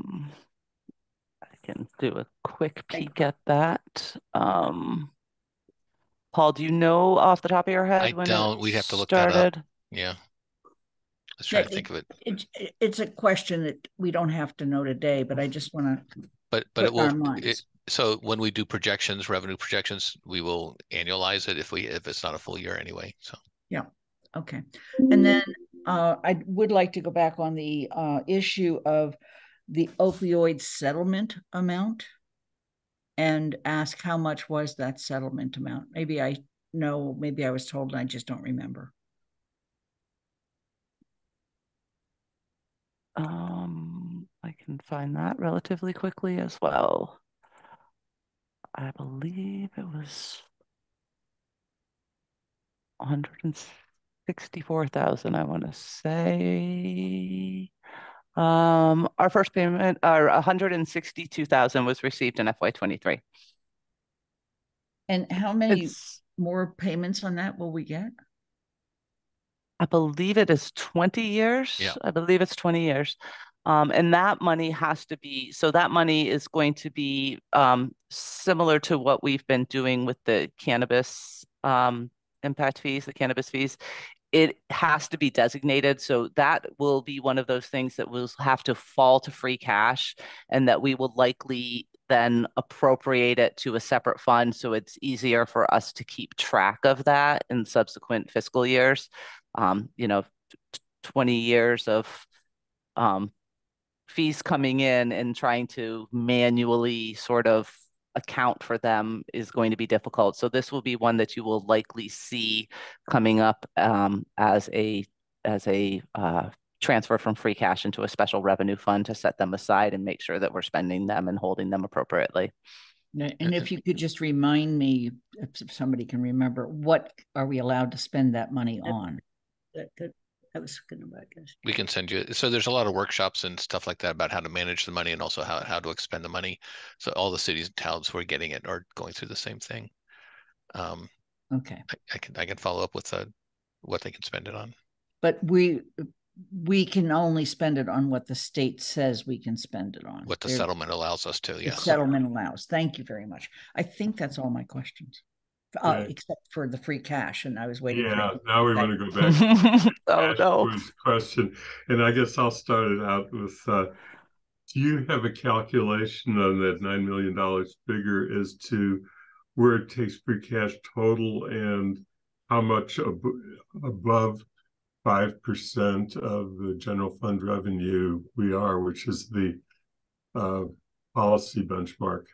can do a quick peek at that. Paul, do you know off the top of your head when don't. We'd have to look started? that up. Yeah. Let's try to think of it. It's a question that we don't have to know today, but I just want to. But it will. So when we do projections, revenue projections, we will annualize it if it's not a full year anyway. So yeah, okay. And then I would like to go back on the issue of the opioid settlement amount and ask how much was that settlement amount. Maybe I know, maybe I was told and I just don't remember. I can find that relatively quickly as well. I believe it was 164,000, I want to say. Our first payment, 162,000 was received in FY23. And how many more payments on that will we get? I believe it is 20 years. Yeah. I believe it's 20 years. And that money has to be, so that money is going to be similar to what we've been doing with the cannabis impact fees, the cannabis fees. It has to be designated. So that will be one of those things that will have to fall to free cash, and that we will likely then appropriate it to a separate fund. So it's easier for us to keep track of that in subsequent fiscal years. 20 years of fees coming in and trying to manually sort of account for them is going to be difficult. So this will be one that you will likely see coming up as a transfer from free cash into a special revenue fund to set them aside and make sure that we're spending them and holding them appropriately. And if you could just remind me, if somebody can remember, what are we allowed to spend that money on? I was going to guess. We can send you. So there's a lot of workshops and stuff like that about how to manage the money and also how to expend the money. So all the cities and towns who are getting it are going through the same thing. Okay. I can follow up with what they can spend it on. But we can only spend it on what the state says we can spend it on. What the settlement allows us to, yes. The settlement allows. Thank you very much. I think that's all my questions. Except for the free cash, and I was waiting. Yeah, now we want to go back to his question, and I guess I'll start it out with: do you have a calculation on that $9 million figure as to where it takes free cash total and how much above 5% of the general fund revenue we are, which is the policy benchmark.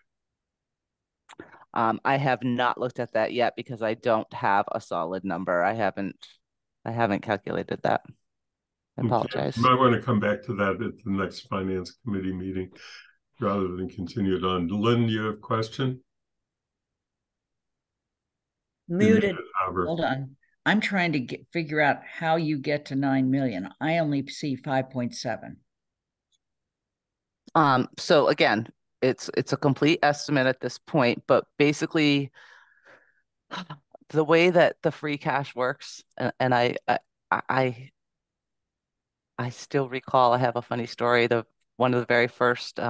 I have not looked at that yet because I don't have a solid number. I haven't calculated that. I apologize. You might want to come back to that at the next finance committee meeting rather than continue it on. Lynn, you have a question? Muted. Hold on. I'm trying to figure out how you get to 9 million. I only see 5.7. So again, it's a complete estimate at this point, but basically the way that the free cash works, and I still recall, I have a funny story. One of the very first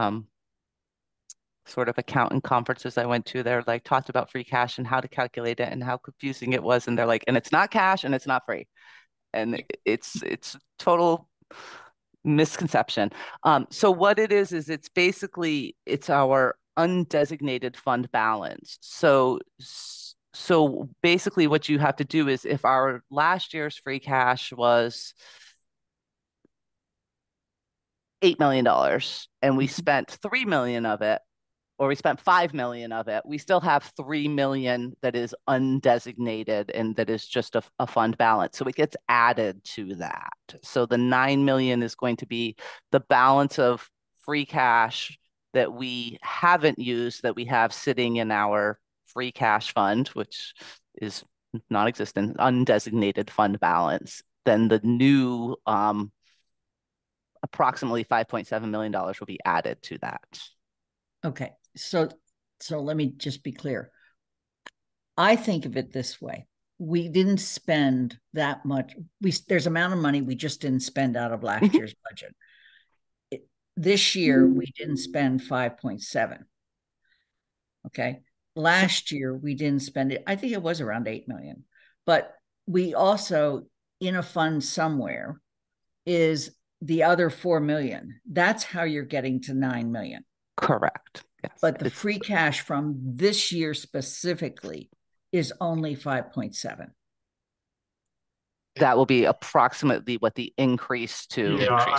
sort of accountant conferences I went to, they're like talked about free cash and how to calculate it and how confusing it was. And they're like, and it's not cash and it's not free. And it's total misconception. So what it is it's basically, it's our undesignated fund balance. So basically what you have to do is, if our last year's free cash was $8 million and we spent 3 million of it, or we spent 5 million of it, we still have 3 million that is undesignated and that is just a fund balance. So it gets added to that. So the 9 million is going to be the balance of free cash that we haven't used, that we have sitting in our free cash fund, which is non-existent, undesignated fund balance. Then the new approximately $5.7 million will be added to that. Okay. So let me just be clear. I think of it this way. We didn't spend that much. There's amount of money we just didn't spend out of last year's budget. This year, we didn't spend 5.7. Okay. Last year, we didn't spend it. I think it was around 8 million. But we also, in a fund somewhere, is the other 4 million. That's how you're getting to 9 million. Correct. Yes. But the free cash from this year specifically is only 5.7. That will be approximately what the increase to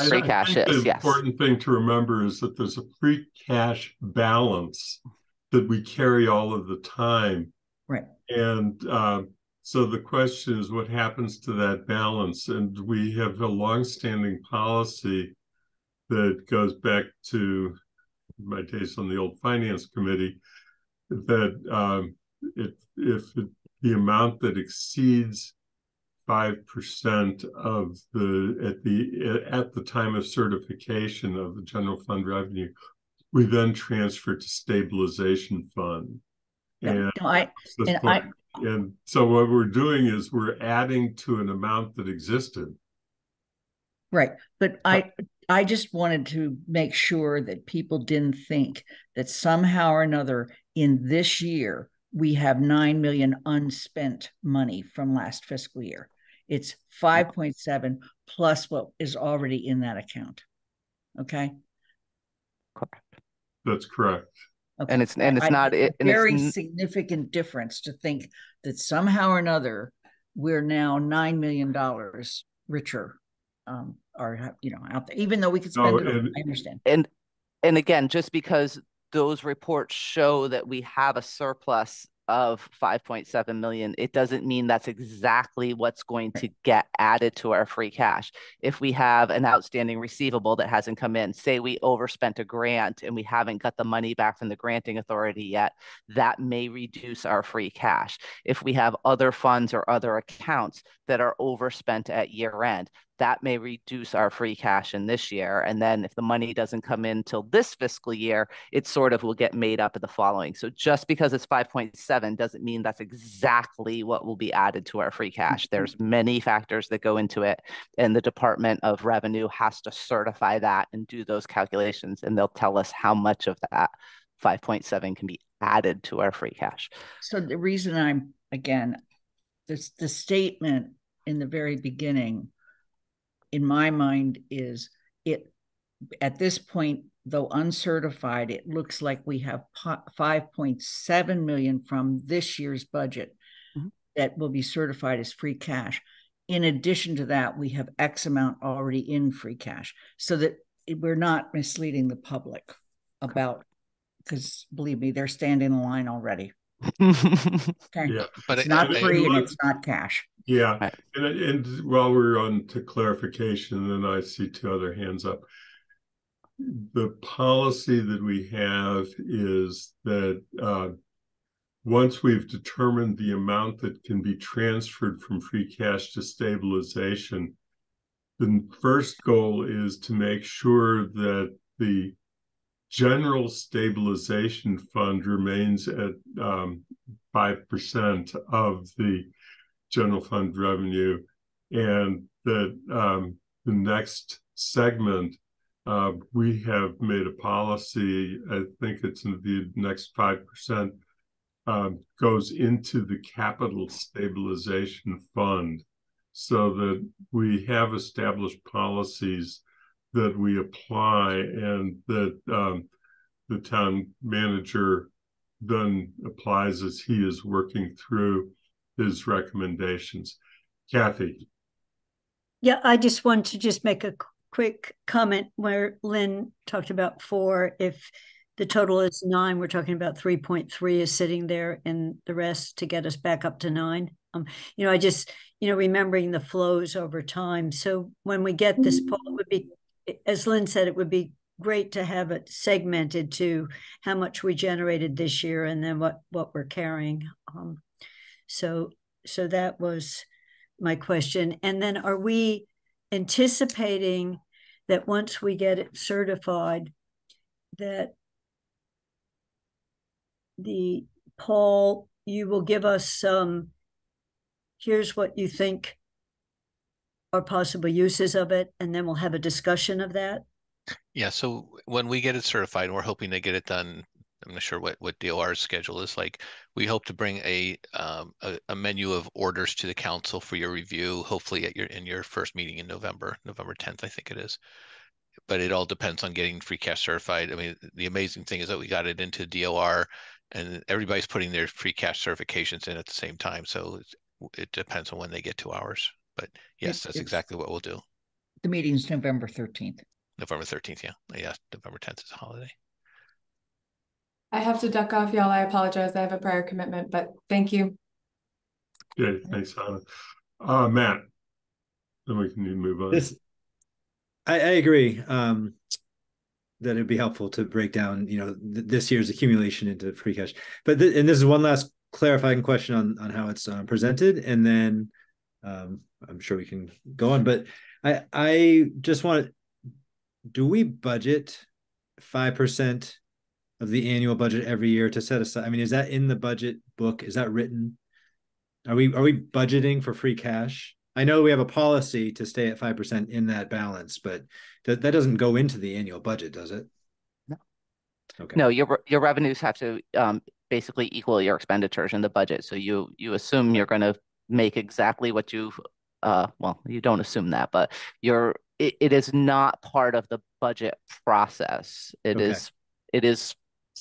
free cash is. The important thing to remember is that there's a free cash balance that we carry all of the time. Right. And so the question is, what happens to that balance? And we have a longstanding policy that goes back to my days on the old finance committee, that if the amount that exceeds 5% of at the time of certification of the general fund revenue, we then transfer to stabilization fund. And so what we're doing is we're adding to an amount that existed. Right. But I just wanted to make sure that people didn't think that somehow or another in this year, we have 9 million unspent money from last fiscal year. It's 5.7 plus what is already in that account. Okay. Correct. That's correct. Okay. And it's not a very significant difference to think that somehow or another we're now $9 million richer. Are out there, even though we could spend it all. I understand. And again, just because those reports show that we have a surplus of 5.7 million, it doesn't mean that's exactly what's going to get added to our free cash. If we have an outstanding receivable that hasn't come in, say we overspent a grant and we haven't got the money back from the granting authority yet, that may reduce our free cash. If we have other funds or other accounts that are overspent at year end, that may reduce our free cash in this year. And then if the money doesn't come in till this fiscal year, it sort of will get made up in the following. So just because it's 5.7 doesn't mean that's exactly what will be added to our free cash. There's many factors that go into it, and the Department of Revenue has to certify that and do those calculations, and they'll tell us how much of that 5.7 can be added to our free cash. So the reason the statement in the very beginning, in my mind, is it at this point though uncertified, it looks like we have 5.7 million from this year's budget that will be certified as free cash. In addition to that, we have X amount already in free cash, so that we're not misleading the public about, because believe me, they're standing in line already. Okay. Yeah, but it's not free and it's not cash. Yeah, Right. and while we're on to clarification, then I see two other hands up. The policy that we have is that once we've determined the amount that can be transferred from free cash to stabilization, the first goal is to make sure that the general stabilization fund remains at 5% of the general fund revenue, and that the next segment, we have made a policy, I think it's in the next 5%, goes into the capital stabilization fund, so that we have established policies that we apply, and that the town manager then applies as he is working through his recommendations. Kathy. Yeah, I just want to just make a quick comment where Lynn talked about 4. If the total is 9, we're talking about 3.3 is sitting there, and the rest to get us back up to 9. I just, remembering the flows over time. So when we get this poll, it would be, as Lynn said, it would be great to have it segmented to how much we generated this year and then what we're carrying. So that was my question. And then are we anticipating that once we get it certified, that Paul, you will give us some, here's what you think are possible uses of it, and then we'll have a discussion of that? Yeah, so when we get it certified, we're hoping to get it done. I'm not sure what DOR's schedule is like. We hope to bring a menu of orders to the council for your review, hopefully in your first meeting in November 10th, I think it is. But it all depends on getting free cash certified. I mean, the amazing thing is that we got it into DOR, and everybody's putting their free cash certifications in at the same time. So it depends on when they get to ours. But yes, that's exactly what we'll do. The meeting's November 13th. November 13th, yeah. Yeah, November 10th is a holiday. I have to duck off, y'all. I apologize. I have a prior commitment, but thank you. Yeah, thanks, Hannah. Matt, then we can move on. I agree that it'd be helpful to break down, this year's accumulation into free cash. But and this is one last clarifying question on how it's presented, and then I'm sure we can go on. But I just want, do we budget 5% of the annual budget every year to set aside? I mean, is that in the budget book? Is that written? Are we budgeting for free cash? I know we have a policy to stay at 5% in that balance, but that doesn't go into the annual budget, does it? No. Okay. No, your revenues have to basically equal your expenditures in the budget. So you assume you're going to make exactly what you well, you don't assume that, but it is not part of the budget process. It is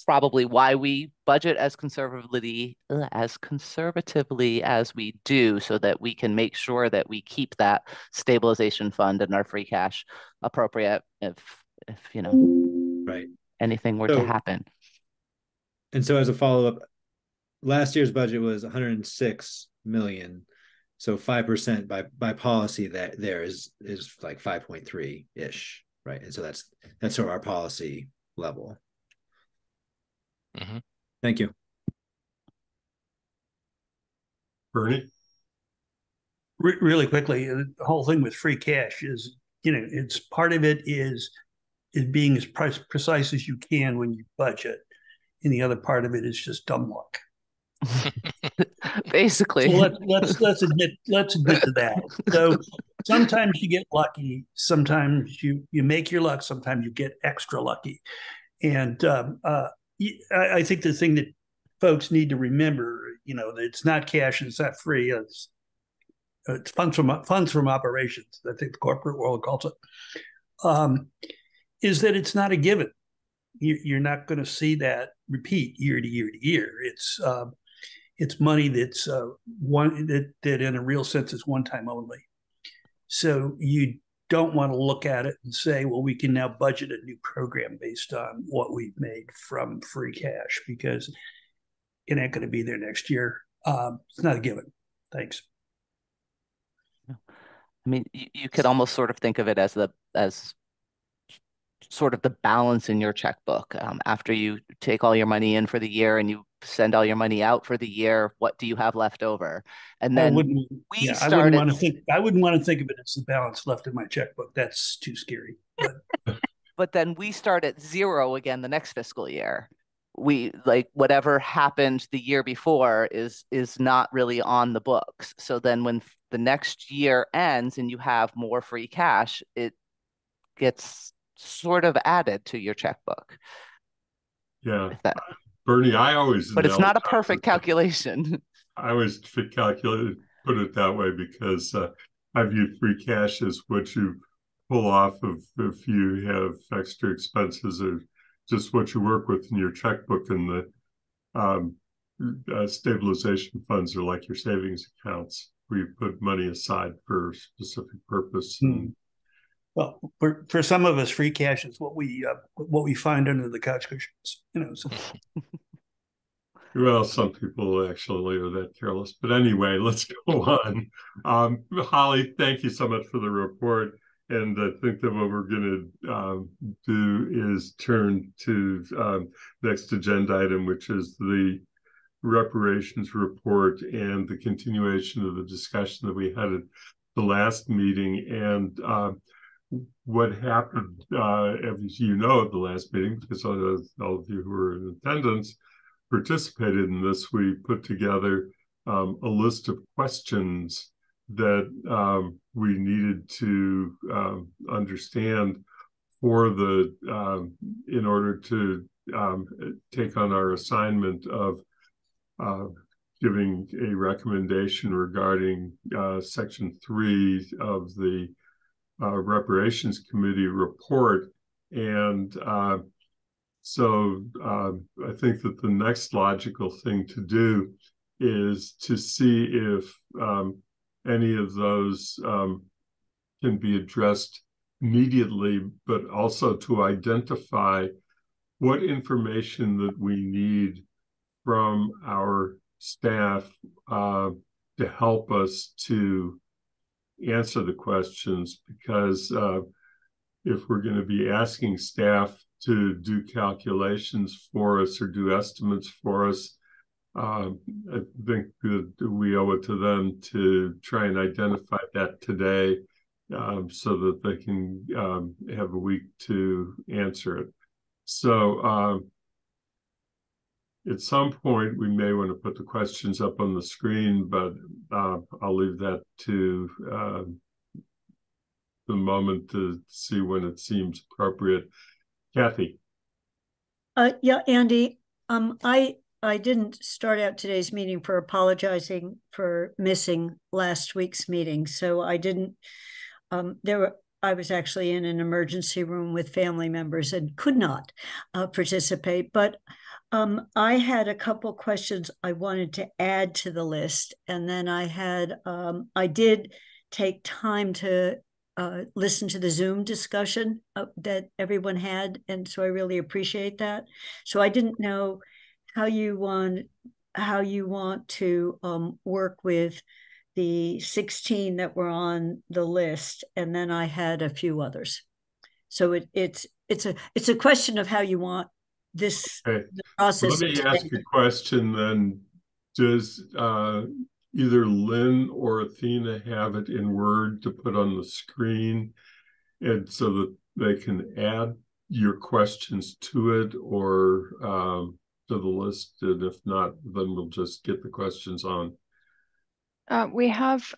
probably why we budget as conservatively as we do, so that we can make sure that we keep that stabilization fund and our free cash appropriate if right, anything were to happen. And so as a follow-up, last year's budget was 106 million. So 5% by policy that there is like 5.3 ish, right? And so that's sort of our policy level. Mm-hmm. Thank you. Bernie? Really quickly, the whole thing with free cash is, it's part of it is being as precise as you can when you budget. And the other part of it is just dumb luck. Basically. So let's admit to that. So sometimes you get lucky, sometimes you make your luck, sometimes you get extra lucky. And I think the thing that folks need to remember, that it's not cash and it's not free. It's funds from operations. I think the corporate world calls it. Is that it's not a given. you're not going to see that repeat year to year to year. It's money that's that in a real sense is one time only. So you don't want to look at it and say, well, we can now budget a new program based on what we've made from free cash, because it ain't going to be there next year. It's not a given. Thanks. I mean, you could almost sort of think of it as sort of the balance in your checkbook. After you take all your money in for the year and you send all your money out for the year, what do you have left over? And then I wouldn't want to think of it as the balance left in my checkbook. That's too scary. But then we start at zero again the next fiscal year. We like whatever happened the year before is not really on the books. So then when the next year ends and you have more free cash, it gets sort of added to your checkbook. Yeah. Bernie, but it's not a perfect calculation. I always put it that way because I view free cash as what you pull off of if you have extra expenses, or just what you work with in your checkbook. And the stabilization funds are like your savings accounts, where you put money aside for a specific purpose. And, well, for some of us, free cash is what we find under the couch cushions, So. Well, some people actually are that careless. But anyway, let's go on. Holly, thank you so much for the report. And I think that what we're going to do is turn to next agenda item, which is the reparations report and the continuation of the discussion that we had at the last meeting. And what happened, as you know, at the last meeting, because all of you who were in attendance participated in this, we put together a list of questions that we needed to understand for in order to take on our assignment of giving a recommendation regarding Section 3 of the Reparations Committee report. And so I think that the next logical thing to do is to see if any of those can be addressed immediately, but also to identify what information that we need from our staff to help us to answer the questions. Because if we're going to be asking staff to do calculations for us or do estimates for us, I think that we owe it to them to try and identify that today, so that they can have a week to answer it. So at some point, we may want to put the questions up on the screen, but I'll leave that to the moment to see when it seems appropriate. Kathy. Yeah, Andy, I didn't start out today's meeting for apologizing for missing last week's meeting. So I didn't, I was actually in an emergency room with family members and could not participate. But I had a couple questions I wanted to add to the list. And then I did take time to listen to the Zoom discussion that everyone had. And so I really appreciate that. So I didn't know how you want to work with the 16 that were on the list, and then I had a few others. So it's a question of how you want this process. Let me ask a question then. Does either Lynn or Athena have it in Word to put on the screen, and so that they can add your questions to it, or to the list? And if not, then we'll just get the questions on. We have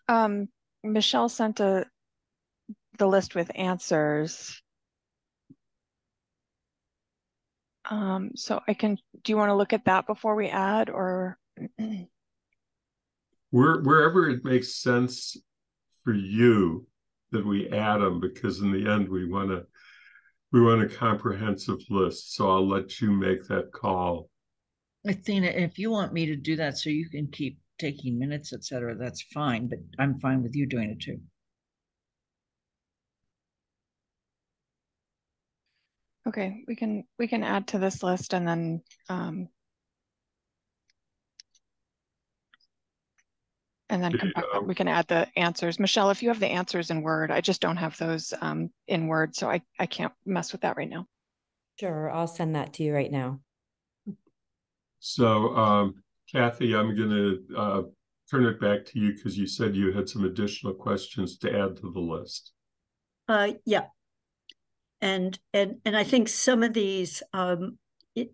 Michelle sent the list with answers. So do you want to look at that before we add, or? Wherever it makes sense for you that we add them, because in the end we want to we want a comprehensive list. So I'll let you make that call. Athena, if you want me to do that so you can keep taking minutes, et cetera, that's fine, but I'm fine with you doing it too. Okay, we can add to this list and then come back. We can add the answers. Michelle, if you have the answers in Word, I just don't have those in Word, so I can't mess with that right now. Sure, I'll send that to you right now. So, Kathy, I'm going to turn it back to you because you said you had some additional questions to add to the list. Yeah. And I think some of these,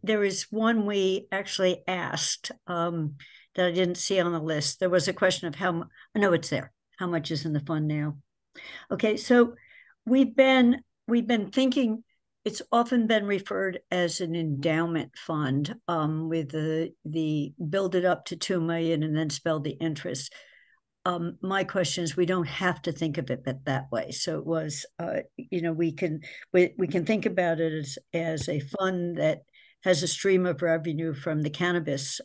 there is one we actually asked that I didn't see on the list. There was a question of I know it's there. How much is in the fund now? Okay, so we've been thinking. It's often been referred as an endowment fund with the build it up to 2 million and then spell the interest. My question is, we don't have to think of it that way. So it was, we can think about it as a fund that has a stream of revenue from the cannabis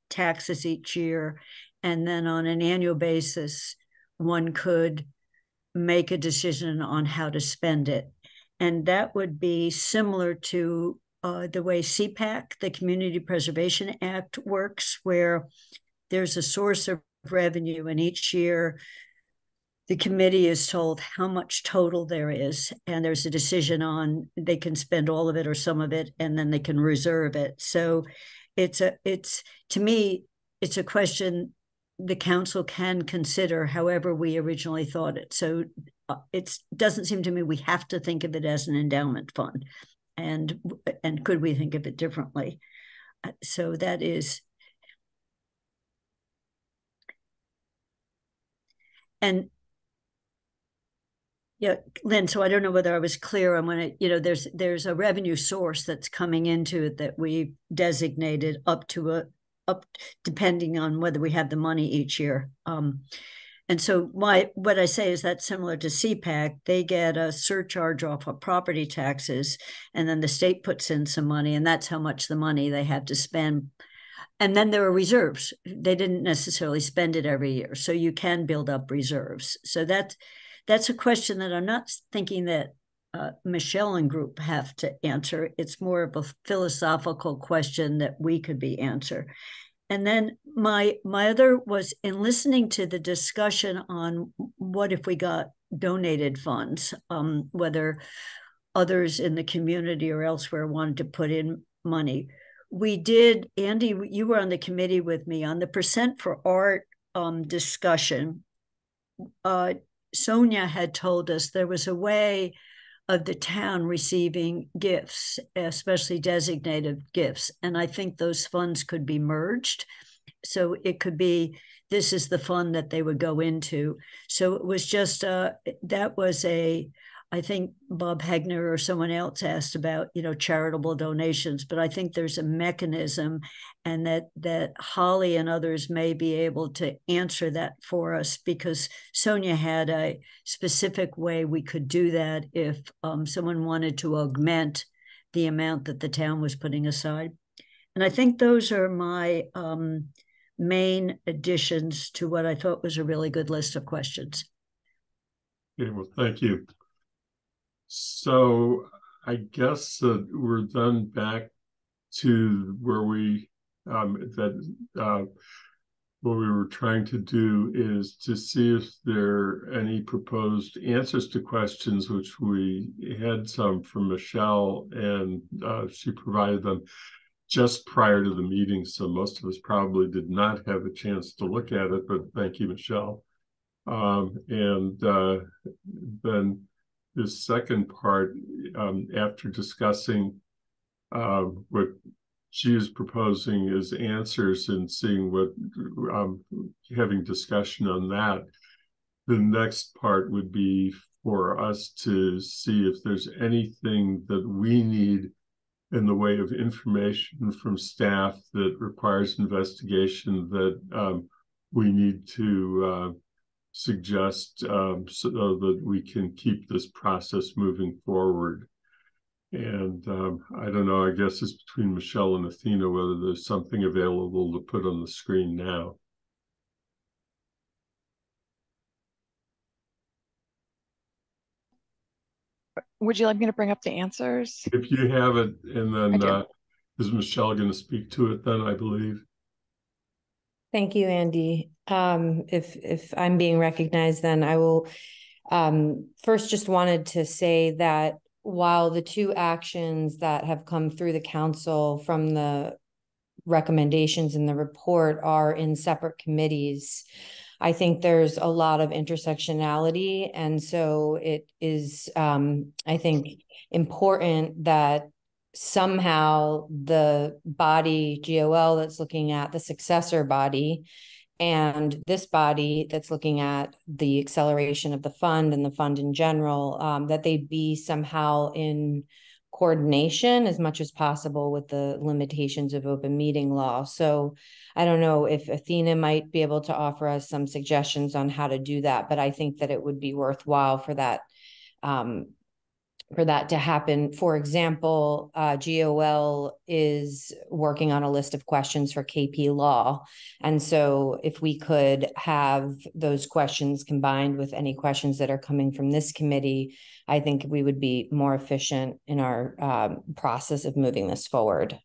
taxes each year, and then on an annual basis, one could make a decision on how to spend it. And that would be similar to the way CPAC, the Community Preservation Act, works, where there's a source of revenue, and each year the committee is told how much total there is, and there's a decision on they can spend all of it or some of it, and then they can reserve it. So to me, it's a question the council can consider however we originally thought it. So it doesn't seem to me we have to think of it as an endowment fund, and could we think of it differently? So that is, and yeah, Lynn, so I don't know whether I was clear on when it, there's a revenue source that's coming into it that we designated up depending on whether we have the money each year. And so what I say is that's similar to CPAC. They get a surcharge off of property taxes, and then the state puts in some money, and that's how much the money they have to spend. And then there are reserves. They didn't necessarily spend it every year, so you can build up reserves. So that's a question that I'm not thinking that Michelle and group have to answer. It's more of a philosophical question that we could be answer. And then my other was, in listening to the discussion on what if we got donated funds, whether others in the community or elsewhere wanted to put in money. We did, Andy, you were on the committee with me on the percent for art discussion. Sonia had told us there was a way of the town receiving gifts, especially designated gifts. And I think those funds could be merged. So it could be, this is the fund that they would go into. So it was just, that was I think Bob Hegner or someone else asked about, charitable donations, but I think there's a mechanism, and that Holly and others may be able to answer that for us, because Sonia had a specific way we could do that if someone wanted to augment the amount that the town was putting aside. And I think those are my main additions to what I thought was a really good list of questions. Okay, well, thank you. So I guess we're then back to where what we were trying to do is to see if there are any proposed answers to questions, which we had some from Michelle, and she provided them just prior to the meeting. So most of us probably did not have a chance to look at it, but thank you, Michelle. And then the second part, after discussing what she is proposing as answers and seeing what, having discussion on that, the next part would be for us to see if there's anything that we need in the way of information from staff that requires investigation that we need to suggest so that we can keep this process moving forward. And I don't know, I guess it's between Michelle and Athena whether there's something available to put on the screen now. Would you like me to bring up the answers? If you have it, and then is Michelle going to speak to it then, I believe? Thank you, Andy. If I'm being recognized, then I will first just wanted to say that while the two actions that have come through the council from the recommendations in the report are in separate committees, I think there's a lot of intersectionality. And so it is, I think, important that somehow the body, GOL, that's looking at the successor body, and this body that's looking at the acceleration of the fund and the fund in general, that they be somehow in coordination as much as possible with the limitations of open meeting law. So I don't know if Athena might be able to offer us some suggestions on how to do that, but I think that it would be worthwhile for that to happen. For example, GOL is working on a list of questions for KP Law. And so if we could have those questions combined with any questions that are coming from this committee, I think we would be more efficient in our process of moving this forward.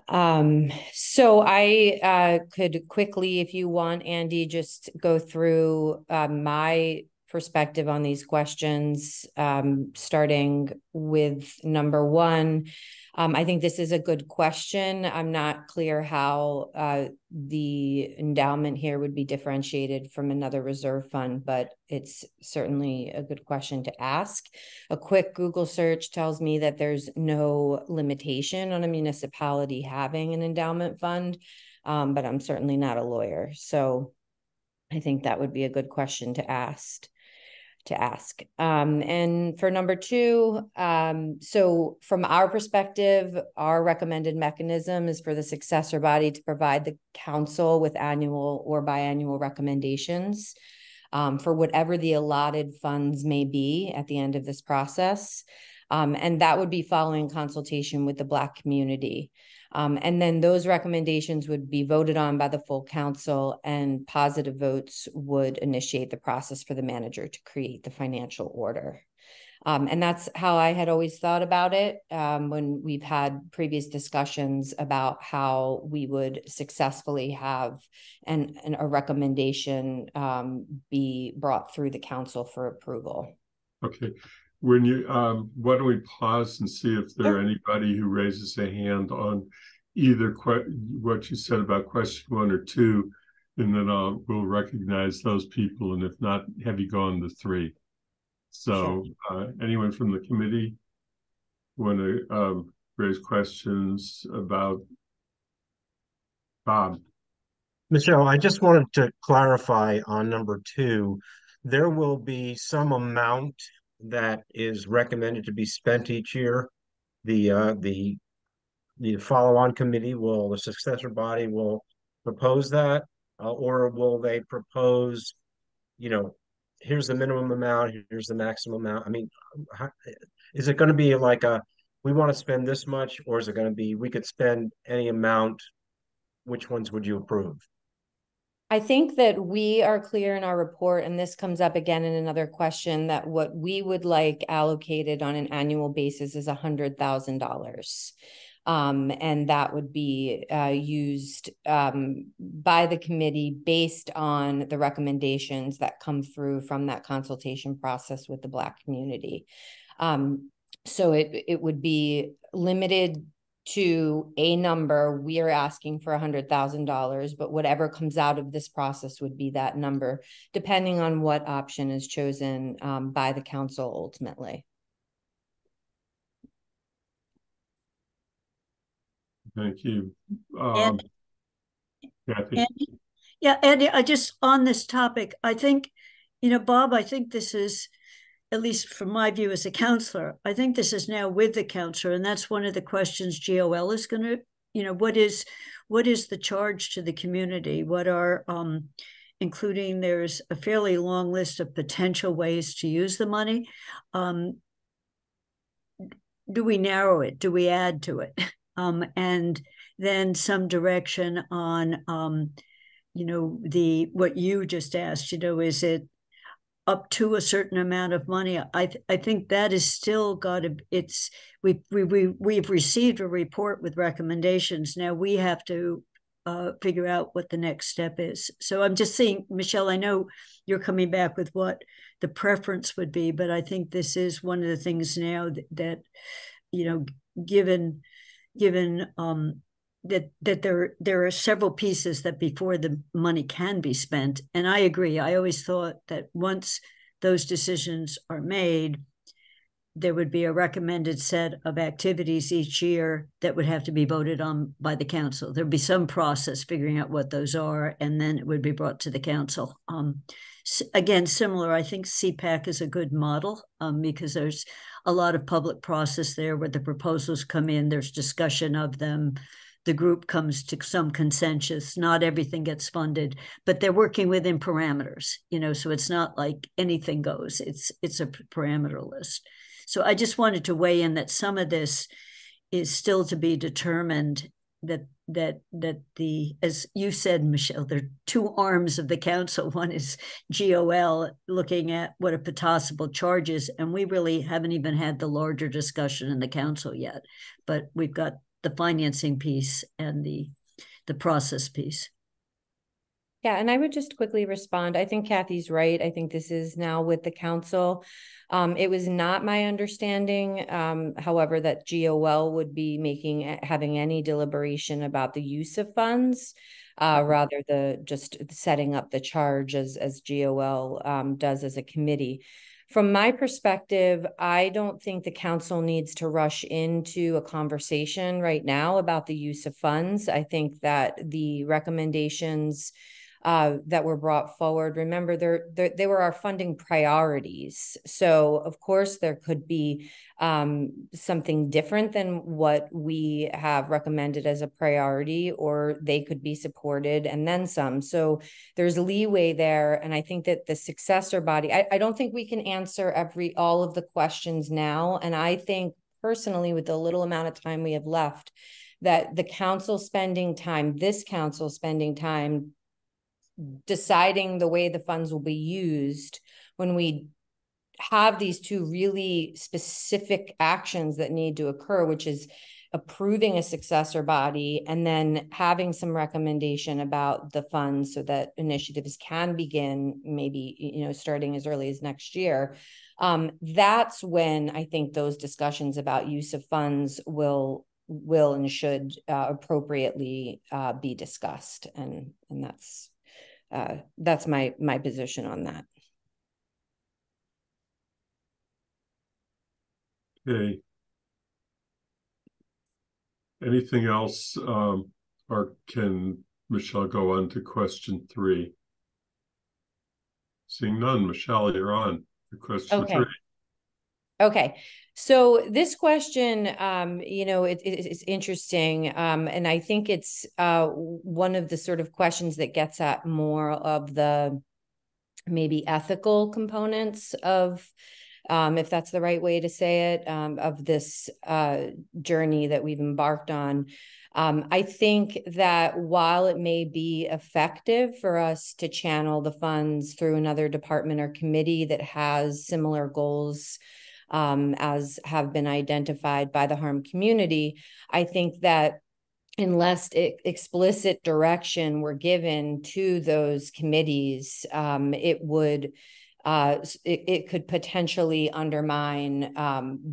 So I could quickly, if you want, Andy, just go through my perspective on these questions, starting with number one. I think this is a good question. I'm not clear how the endowment here would be differentiated from another reserve fund, but it's certainly a good question to ask. A quick Google search tells me that there's no limitation on a municipality having an endowment fund, but I'm certainly not a lawyer. So I think that would be a good question to ask. And for number two, so from our perspective, our recommended mechanism is for the successor body to provide the council with annual or biannual recommendations for whatever the allotted funds may be at the end of this process. And that would be following consultation with the Black community. And then those recommendations would be voted on by the full council, and positive votes would initiate the process for the manager to create the financial order. And that's how I had always thought about it when we've had previous discussions about how we would successfully have a recommendation be brought through the council for approval. Okay. When you, why don't we pause and see if there are anybody who raises a hand on either what you said about question 1 or 2, and then we'll recognize those people. And if not, have you gone to 3? So anyone from the committee want to raise questions about Bob? Michelle, I just wanted to clarify on number 2, there will be some amount that is recommended to be spent each year. The follow-on committee will, the successor body will propose that, or will they propose, here's the minimum amount, here's the maximum amount? I mean, is it going to be like we want to spend this much, or is it going to be, we could spend any amount? Which ones would you approve? I think that we are clear in our report, and this comes up again in another question, that what we would like allocated on an annual basis is $100,000. And that would be used by the committee based on the recommendations that come through from that consultation process with the Black community. So it would be limited to a number. We are asking for $100,000, but whatever comes out of this process would be that number, depending on what option is chosen by the council ultimately. Thank you. Kathy? Andy, I just, on this topic, I think, Bob, I think this is, at least from my view as a counselor, I think this is now with the counselor, and that's one of the questions GOL is going to, what is the charge to the community? What are, including, there's a fairly long list of potential ways to use the money. do we narrow it? Do we add to it? And then some direction on, what you just asked, is it up to a certain amount of money? I think that is still got to, we've received a report with recommendations. Now we have to figure out what the next step is. So I'm just saying, Michelle, I know you're coming back with what the preference would be, but I think this is one of the things now that given that there are several pieces that before the money can be spent. And I agree. I always thought that once those decisions are made, there would be a recommended set of activities each year that would have to be voted on by the council. There'd be some process figuring out what those are, and then it would be brought to the council. Again, similar, I think CPAC is a good model because there's a lot of public process there where the proposals come in, there's discussion of them, the group comes to some consensus, not everything gets funded, but they're working within parameters, so it's not like anything goes, it's a parameter list. So I just wanted to weigh in that some of this is still to be determined, that the, as you said, Michelle, there are two arms of the council. One is GOL looking at what a possible charge is, and we really haven't even had the larger discussion in the council yet, but we've got the financing piece and the process piece. Yeah, and I would just quickly respond. I think Kathy's right. I think this is now with the council. It was not my understanding, however, that GOL would be having any deliberation about the use of funds, rather just setting up the charge as GOL does as a committee. From my perspective, I don't think the council needs to rush into a conversation right now about the use of funds. I think that the recommendations that were brought forward, remember, they were our funding priorities. So of course there could be something different than what we have recommended as a priority, or they could be supported and then some. So there's leeway there. And I think that the successor body, I don't think we can answer all of the questions now. And I think personally, with the little amount of time we have left, that the council spending time, this council spending time deciding the way the funds will be used, when we have these two really specific actions that need to occur, which is approving a successor body and then having some recommendation about the funds so that initiatives can begin, maybe, starting as early as next year. That's when I think those discussions about use of funds will and should appropriately be discussed. And that's my position on that. Okay. Anything else, or can Michelle go on to question 3? Seeing none, Michelle, you're on to question 3. Okay. So this question, it's interesting. And I think it's one of the sort of questions that gets at more of the maybe ethical components of, if that's the right way to say it, of this journey that we've embarked on. I think that while it may be effective for us to channel the funds through another department or committee that has similar goals as have been identified by the harm community, I think that unless explicit direction were given to those committees, it could potentially undermine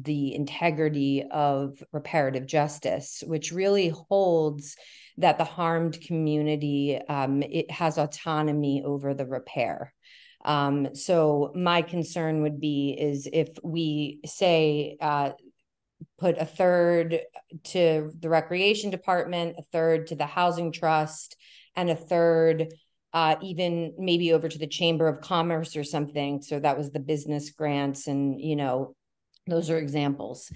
the integrity of reparative justice, which really holds that the harmed community, it has autonomy over the repair. So my concern would be is if we say, put a third to the recreation department, a third to the housing trust, and a third even maybe over to the Chamber of Commerce or something. So that was the business grants, and those are examples.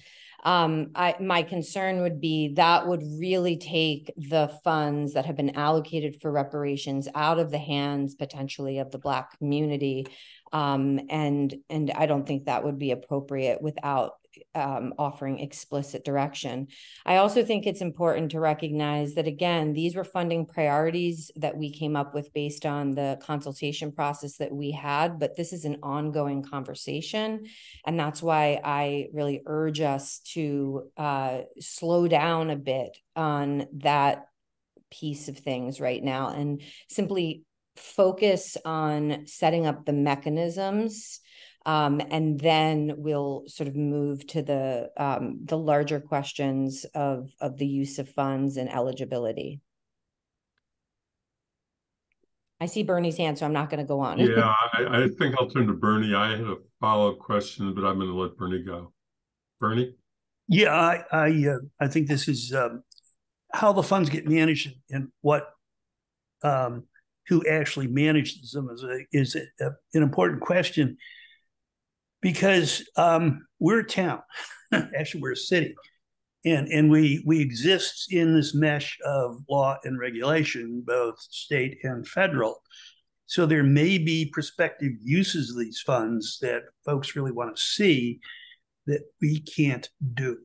My concern would be that would really take the funds that have been allocated for reparations out of the hands potentially of the Black community. And I don't think that would be appropriate without offering explicit direction. I also think it's important to recognize that, again, these were funding priorities that we came up with based on the consultation process that we had, but this is an ongoing conversation. And that's why I really urge us to slow down a bit on that piece of things right now and simply focus on setting up the mechanisms, and then we'll sort of move to the larger questions of the use of funds and eligibility. I see Bernie's hand, so I'm not going to go on. Yeah, I think I'll turn to Bernie. I had a follow-up question, but I'm going to let Bernie go. Bernie? Yeah, I think this is how the funds get managed and what who actually manages them is an important question, because we're a town, actually we're a city, and we exist in this mesh of law and regulation, both state and federal. So there may be prospective uses of these funds that folks really want to see that we can't do.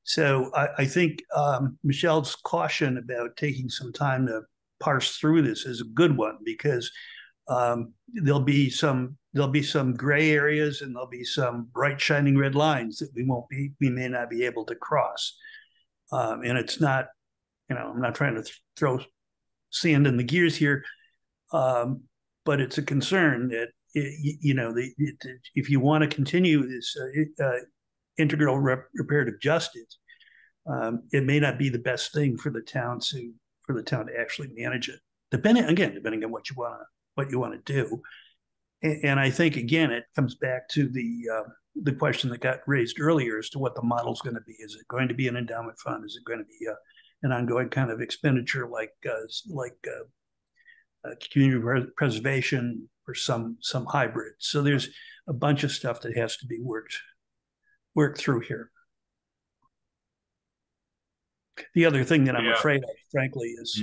So I think Michelle's caution about taking some time to parse through this is a good one, because there'll be some gray areas and there'll be some bright shining red lines that we may not be able to cross. And it's not, I'm not trying to throw sand in the gears here, but it's a concern that if you want to continue this integral reparative justice, it may not be the best thing for the town to actually manage it. Depending on what you want to do. And I think, again, it comes back to the question that got raised earlier as to what the model is going to be. Is it going to be an endowment fund? Is it going to be an ongoing kind of expenditure like community preservation, or some hybrid? So there's a bunch of stuff that has to be worked through here. The other thing that I'm afraid of, frankly, is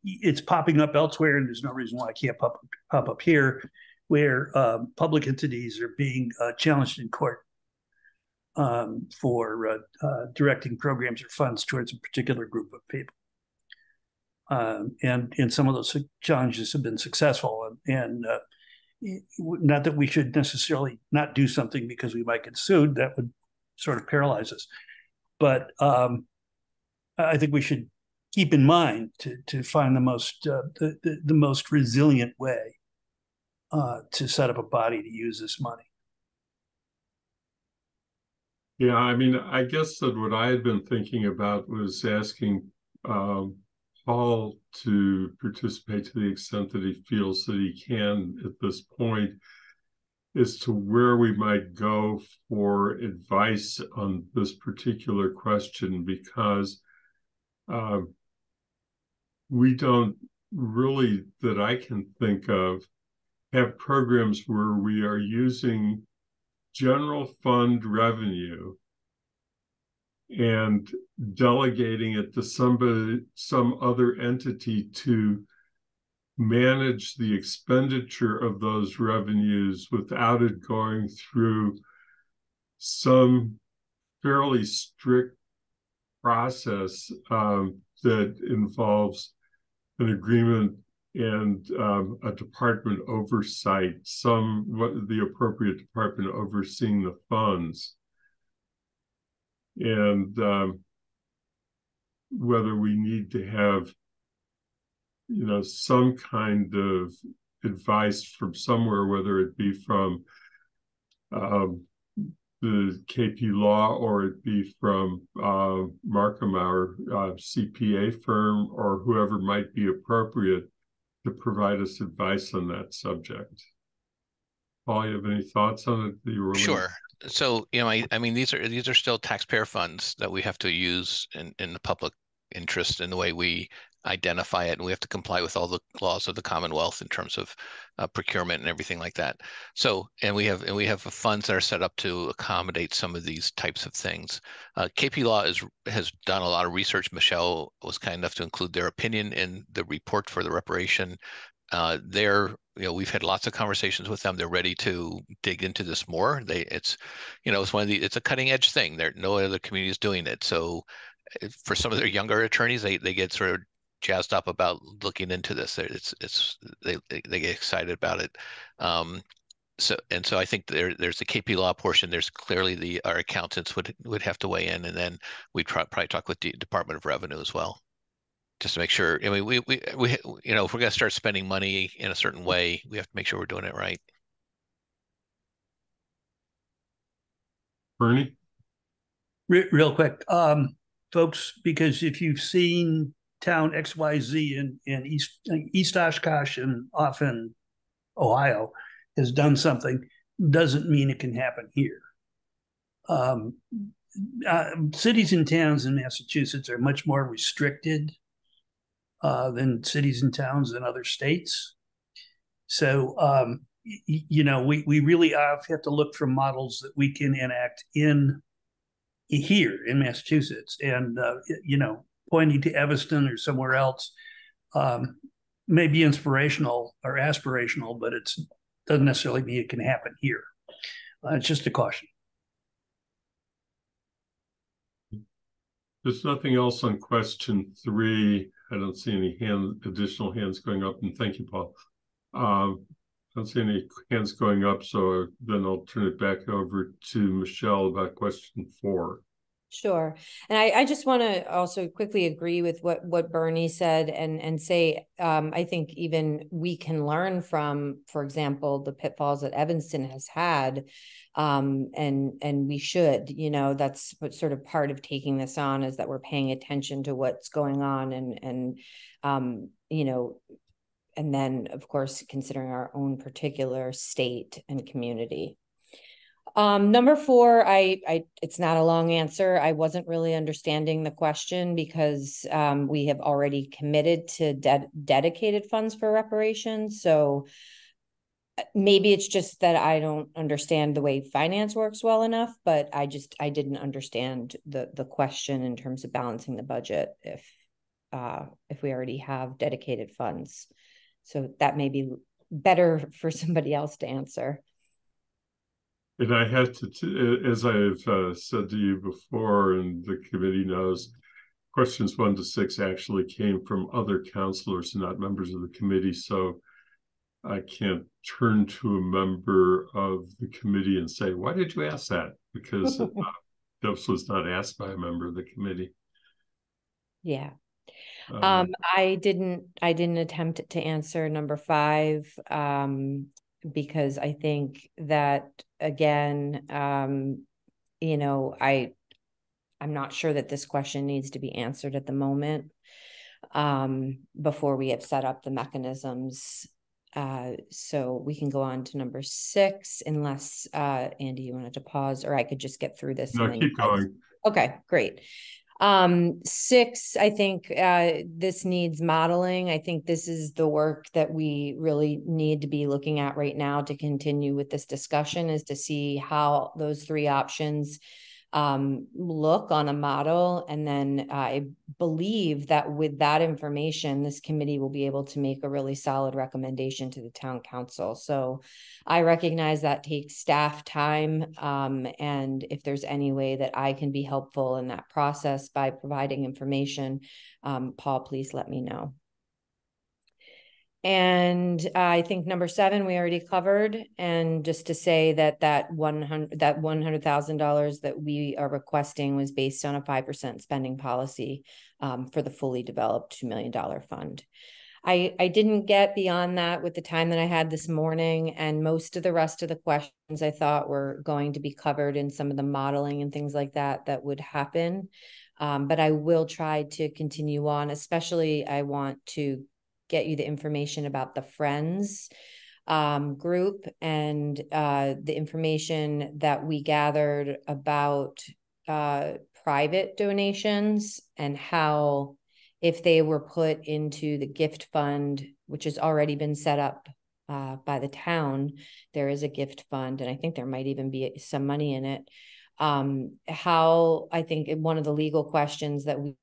it's popping up elsewhere, and there's no reason why it can't pop up here, where public entities are being challenged in court for directing programs or funds towards a particular group of people. And some of those challenges have been successful. And not that we should necessarily not do something because we might get sued. That would sort of paralyze us. But I think we should keep in mind to find the most resilient way to set up a body to use this money. Yeah, I mean, I guess that what I had been thinking about was asking Paul to participate to the extent that he feels that he can at this point, as to where we might go for advice on this particular question, because we don't really, that I can think of, have programs where we are using general fund revenue and delegating it to some other entity to manage the expenditure of those revenues without it going through some fairly strict process that involves an agreement and a department oversight, the appropriate department overseeing the funds. And whether we need to have some kind of advice from somewhere, whether it be from the KP Law or it be from Markham, our CPA firm, or whoever might be appropriate to provide us advice on that subject. Paul, you have any thoughts on it? Sure. So, I mean, these are still taxpayer funds that we have to use in the public interest in the way we identify it, and we have to comply with all the laws of the Commonwealth in terms of procurement and everything like that. So, and we have funds that are set up to accommodate some of these types of things. KP Law has done a lot of research. Michelle was kind enough to include their opinion in the report for the reparation. We've had lots of conversations with them. They're ready to dig into this more. It's a cutting edge thing. No other community is doing it. So for some of their younger attorneys, they get sort of jazzed up about looking into this. They get excited about it. So I think there's the KP Law portion. There's clearly our accountants would have to weigh in, and then we'd probably talk with the Department of Revenue as well, just to make sure. I mean, we if we're going to start spending money in a certain way, we have to make sure we're doing it right. Bernie? Real quick, folks, because if you've seen town XYZ in East Oshkosh and off in Ohio has done something, doesn't mean it can happen here. Cities and towns in Massachusetts are much more restricted than cities and towns in other states. So, we really have to look for models that we can enact here in Massachusetts, and pointing to Evanston or somewhere else may be inspirational or aspirational, but it doesn't necessarily mean it can happen here. It's just a caution. There's nothing else on question 3. I don't see any additional hands going up, and thank you, Paul. I don't see any hands going up, so then I'll turn it back over to Michelle about question 4. Sure. And I just want to also quickly agree with what Bernie said and say, I think even we can learn from, for example, the pitfalls that Evanston has had, and we should, that's what sort of part of taking this on, is that we're paying attention to what's going on and then of course, considering our own particular state and community. Number 4, it's not a long answer. I wasn't really understanding the question because we have already committed to dedicated funds for reparations. So maybe it's just that I don't understand the way finance works well enough, but I didn't understand the question in terms of balancing the budget if we already have dedicated funds. So that may be better for somebody else to answer. And I have to, as I've said to you before, and the committee knows, questions 1 to 6 actually came from other counselors, not members of the committee. So I can't turn to a member of the committee and say, why did you ask that? Because this was not asked by a member of the committee. Yeah. I didn't attempt to answer number 5, because I think that, again, I'm not sure that this question needs to be answered at the moment, before we have set up the mechanisms. So we can go on to number 6, unless, Andy, you wanted to pause, or I could just get through this. No, keep going. Okay, great. 6, I think this needs modeling. I think this is the work that we really need to be looking at right now to continue with this discussion, is to see how those 3 options look on a model. And then I believe that with that information, this committee will be able to make a really solid recommendation to the town council. So I recognize that takes staff time. And if there's any way that I can be helpful in that process by providing information, Paul, please let me know. And I think number 7, we already covered. And just to say that $100,000 that we are requesting was based on a 5% spending policy for the fully developed $2 million fund. I didn't get beyond that with the time that I had this morning, and most of the rest of the questions I thought were going to be covered in some of the modeling and things like that would happen. But I will try to continue on, especially I want to get you the information about the Friends group and the information that we gathered about private donations and how if they were put into the gift fund, which has already been set up by the town. There is a gift fund, and I think there might even be some money in it. How, I think one of the legal questions that we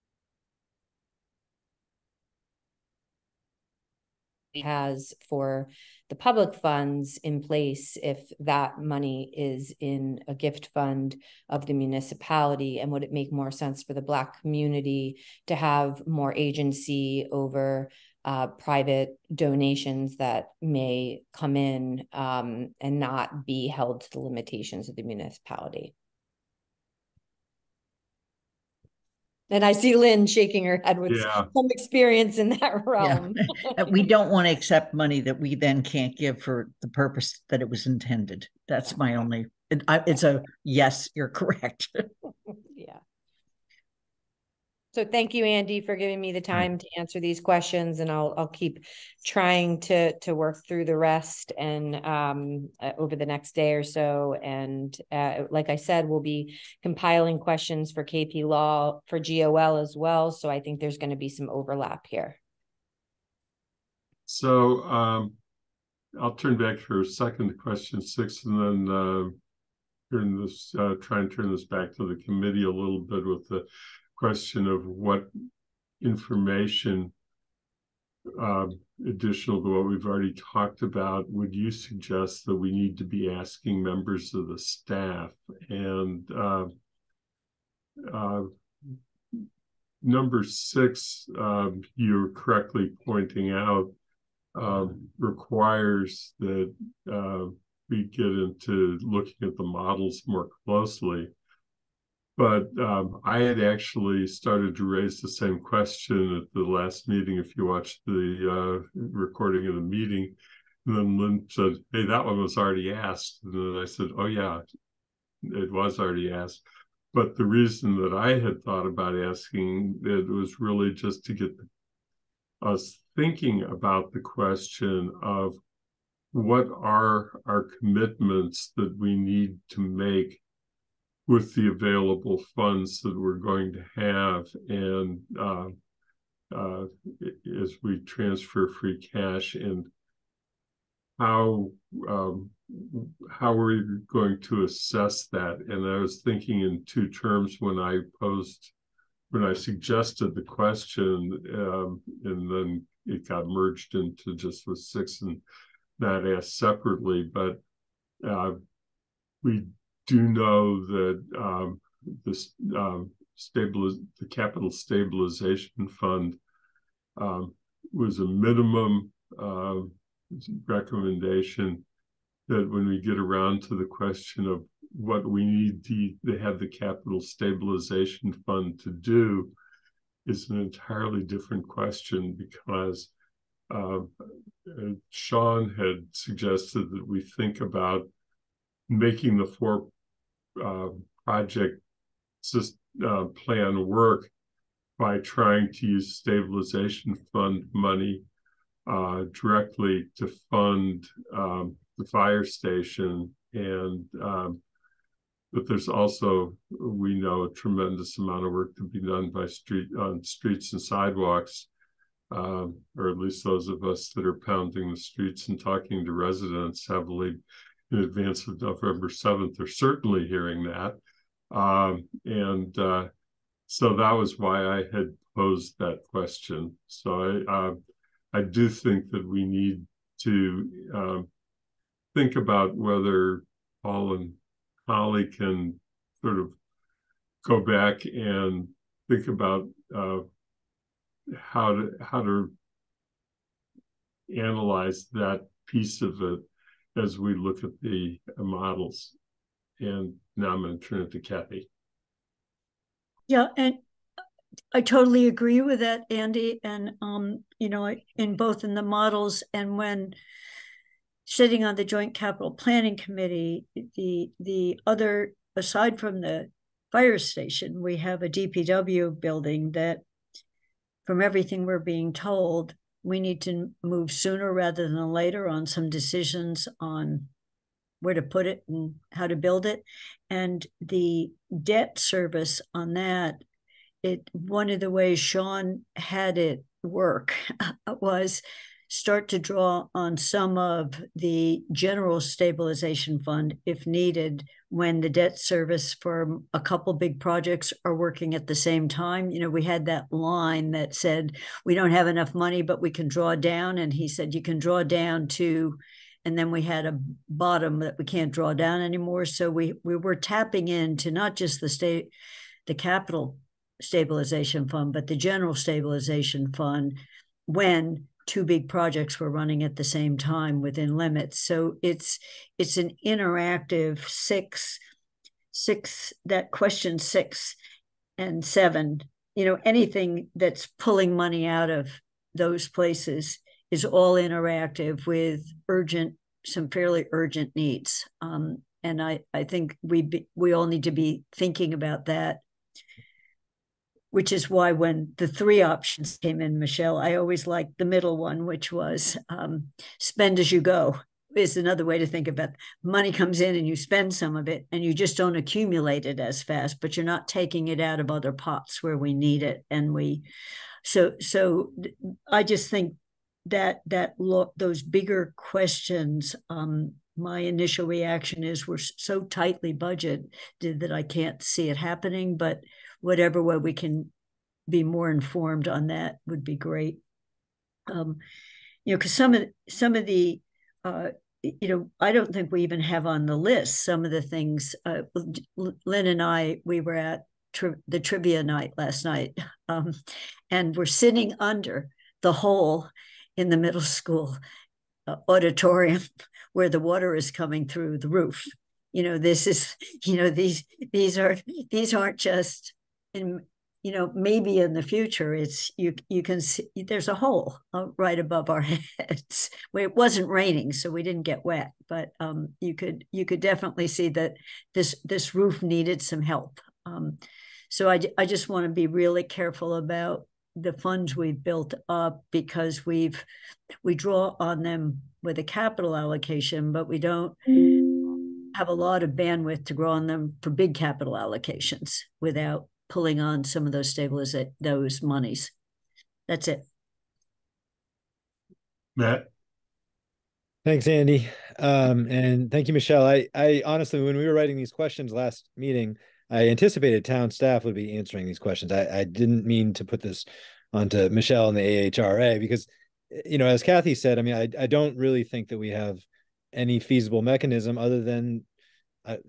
has for the public funds in place, if that money is in a gift fund of the municipality, and would it make more sense for the Black community to have more agency over private donations that may come in and not be held to the limitations of the municipality? And I see Lynn shaking her head with some experience in that realm. Yeah. We don't want to accept money that we then can't give for the purpose that it was intended. That's my only, it's a yes, you're correct. Yeah. So thank you, Andy, for giving me the time to answer these questions, and I'll keep trying to work through the rest and over the next day or so. And like I said, we'll be compiling questions for KP Law for GOL as well. So I think there's going to be some overlap here. So I'll turn back for a second to question 6, and then try and turn this back to the committee a little bit with the question of what information additional to what we've already talked about would you suggest that we need to be asking members of the staff? And number 6, you're correctly pointing out, requires that we get into looking at the models more closely. But I had actually started to raise the same question at the last meeting, if you watched the recording of the meeting. And then Lynn said, hey, that one was already asked. And then I said, oh, yeah, it was already asked. But the reason that I had thought about asking it was really just to get us thinking about the question of what are our commitments that we need to make with the available funds that we're going to have, and as we transfer free cash, and how are we going to assess that? And I was thinking in 2 terms when I suggested the question, and then it got merged into just with 6 and not asked separately. But we do know that the capital stabilization fund was a minimum recommendation, that when we get around to the question of what we need to have the capital stabilization fund to do is an entirely different question, because Sean had suggested that we think about making the 4 project plan work by trying to use stabilization fund money directly to fund the fire station, and but there's also, we know, a tremendous amount of work to be done by streets and sidewalks, or at least those of us that are pounding the streets and talking to residents heavily in advance of November 7th are certainly hearing that. So that was why I had posed that question. So I do think that we need to think about whether Paul and Holly can sort of go back and think about how to analyze that piece of it as we look at the models. And now I'm going to turn it to Kathy. Yeah, and I totally agree with that, Andy. And you know, in both in the models and when sitting on the Joint Capital Planning Committee, the other, aside from the fire station, we have a DPW building that, from everything we're being told, we need to move sooner rather than later on some decisions on where to put it and how to build it. And the debt service on that one of the ways Sean had it work was start to draw on some of the general stabilization fund if needed when the debt service for a couple big projects are working at the same time. You know, we had that line that said, we don't have enough money, but we can draw down. And he said, you can draw down to, and then we had a bottom that we can't draw down anymore. So we were tapping into not just the capital stabilization fund, but the general stabilization fund when two big projects were running at the same time within limits. So it's an interactive six, that question 6 and 7, you know, anything that's pulling money out of those places is all interactive with some fairly urgent needs. And I think we all need to be thinking about that, which is why when the 3 options came in, Michelle, I always liked the middle one, which was spend as you go, is another way to think about it. Money comes in and you spend some of it and you just don't accumulate it as fast, but you're not taking it out of other pots where we need it. And so I just think that those bigger questions, my initial reaction is we're so tightly budgeted that I can't see it happening, but whatever way we can be more informed on that would be great. You know, because some of the you know, I don't think we even have on the list some of the things. Lynn and I, we were at the trivia night last night, and we're sitting under the hole in the middle school auditorium where the water is coming through the roof. You know, this is, you know, these aren't just in, you know, maybe in the future it's you can see there's a hole right above our heads where it wasn't raining, so we didn't get wet, but you could definitely see that this roof needed some help. So I just want to be really careful about the funds we've built up, because we draw on them with a capital allocation, but we don't have a lot of bandwidth to grow on them for big capital allocations without pulling on some of those monies. That's it. Matt. Thanks, Andy. And thank you, Michelle. I honestly, when we were writing these questions last meeting, I anticipated town staff would be answering these questions. I didn't mean to put this onto Michelle and the AHRA because, you know, as Kathy said, I mean, I don't really think that we have any feasible mechanism other than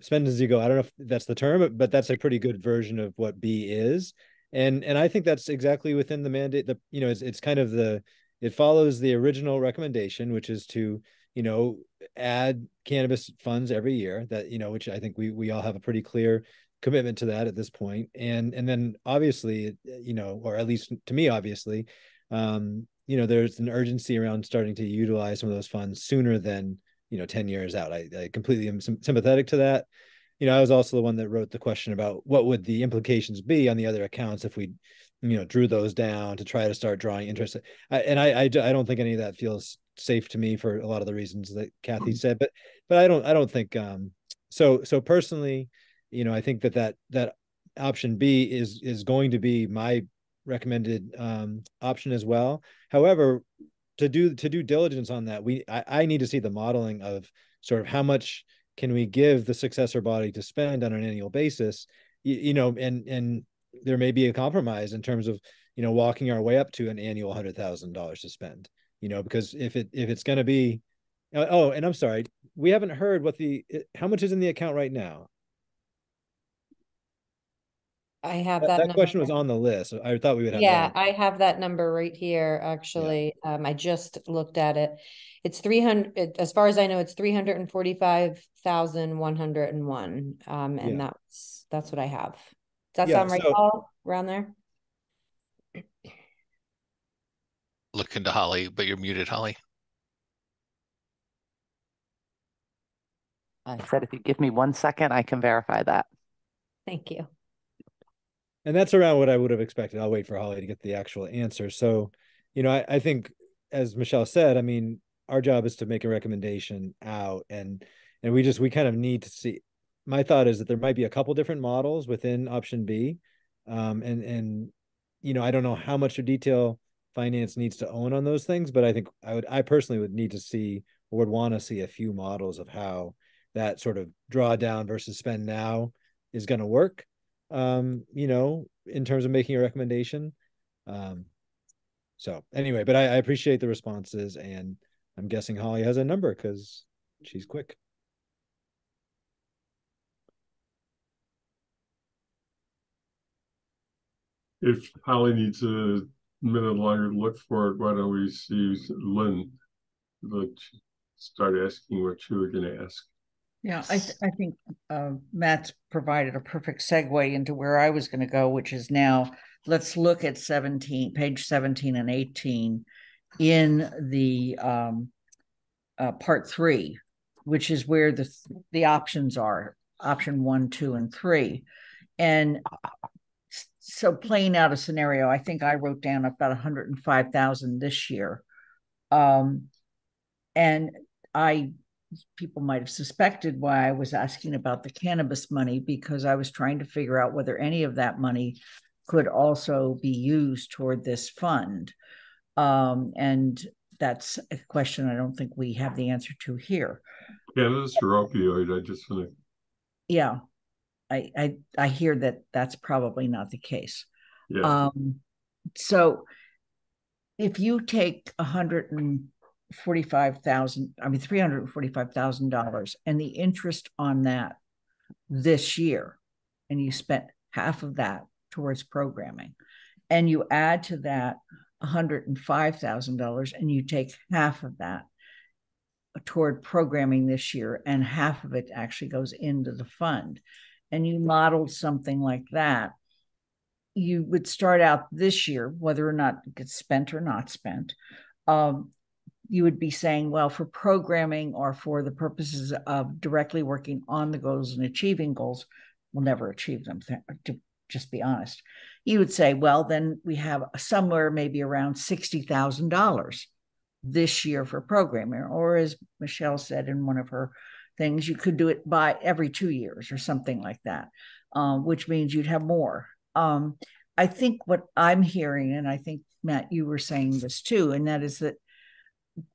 spend as you go. I don't know if that's the term, but that's a pretty good version of what B is. And I think that's exactly within the mandate. You know, it's kind of it follows the original recommendation, which is to, you know, add cannabis funds every year, that, you know, which I think we all have a pretty clear commitment to that at this point. And then obviously, you know, or at least to me, obviously, you know, there's an urgency around starting to utilize some of those funds sooner than, you know, 10 years out. I completely am sympathetic to that. You know, I was also the one that wrote the question about what would the implications be on the other accounts if we, you know, drew those down to try to start drawing interest. I don't think any of that feels safe to me for a lot of the reasons that Kathy said, but I don't think so personally, you know, I think that option B is going to be my recommended option as well. However, to do diligence on that, I need to see the modeling of sort of how much can we give the successor body to spend on an annual basis, you know, and there may be a compromise in terms of, you know, walking our way up to an annual $100,000 to spend, you know, because if it's going to be, oh, and I'm sorry, we haven't heard how much is in the account right now. I have that question was on the list. I thought we would have. Yeah, I have that number right here. Actually, yeah. I just looked at it. It's 300. As far as I know, it's 345,101. And yeah. that's what I have. Does that sound right, Paul? Around there. Look into Holly, but you're muted, Holly. I said if you give me 1 second, I can verify that. Thank you. And that's around what I would have expected. I'll wait for Holly to get the actual answer. So, you know, I think, as Michelle said, I mean, our job is to make a recommendation out, and we kind of need to see. My thought is that there might be a couple different models within option B, And you know, I don't know how much of detail finance needs to own on those things, but I think I personally would need to see, or would want to see a few models of how that sort of drawdown versus spend now is going to work. You know, in terms of making a recommendation. So anyway, but I appreciate the responses, and I'm guessing Holly has a number because she's quick. If Holly needs a minute longer to look for it, why don't we see Lynn? Let's start asking what you were going to ask. Yeah, I think Matt's provided a perfect segue into where I was going to go, which is now let's look at page 17 and 18 in the part 3, which is where the options are, option 1, 2, and 3. And so playing out a scenario, I think I wrote down about 105,000 this year. And people might have suspected why I was asking about the cannabis money, because I was trying to figure out whether any of that money could also be used toward this fund. And that's a question I don't think we have the answer to here. Cannabis or opioid? I just want to. Yeah, I hear that that's probably not the case. Yeah. So if you take $345,000, and the interest on that this year, and you spent half of that towards programming, and you add to that $105,000, and you take half of that toward programming this year, and half of it actually goes into the fund, and you modeled something like that, you would start out this year, whether or not it gets spent or not spent, you would be saying, well, for programming or for the purposes of directly working on the goals and achieving goals, we'll never achieve them, to just be honest. You would say, well, then we have somewhere maybe around $60,000 this year for programming. Or as Michelle said in one of her things, you could do it by every 2 years or something like that, which means you'd have more. I think what I'm hearing, and I think, Matt, you were saying this too, and that is that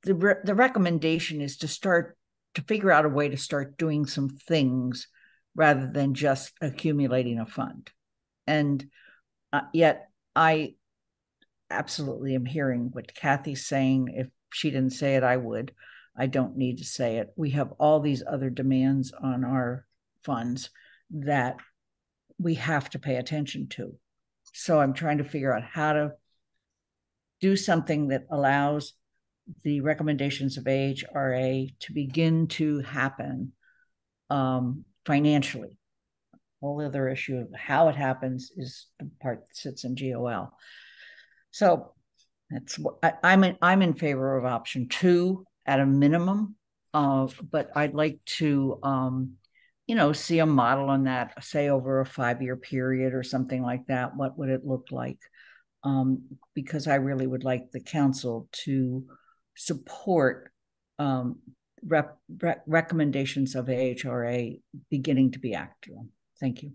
the recommendation is to figure out a way to start doing some things rather than just accumulating a fund. And yet I absolutely am hearing what Kathy's saying. If she didn't say it, I would. I don't need to say it. We have all these other demands on our funds that we have to pay attention to. So I'm trying to figure out how to do something that allows the recommendations of AHRA to begin to happen financially. Whole other issue of how it happens is the part that sits in GOL. So that's what I'm in favor of option 2 at a minimum, but I'd like to see a model on that, say over a 5-year period or something like that. What would it look like? Because I really would like the council to support recommendations of AHRA beginning to be acted on. Thank you.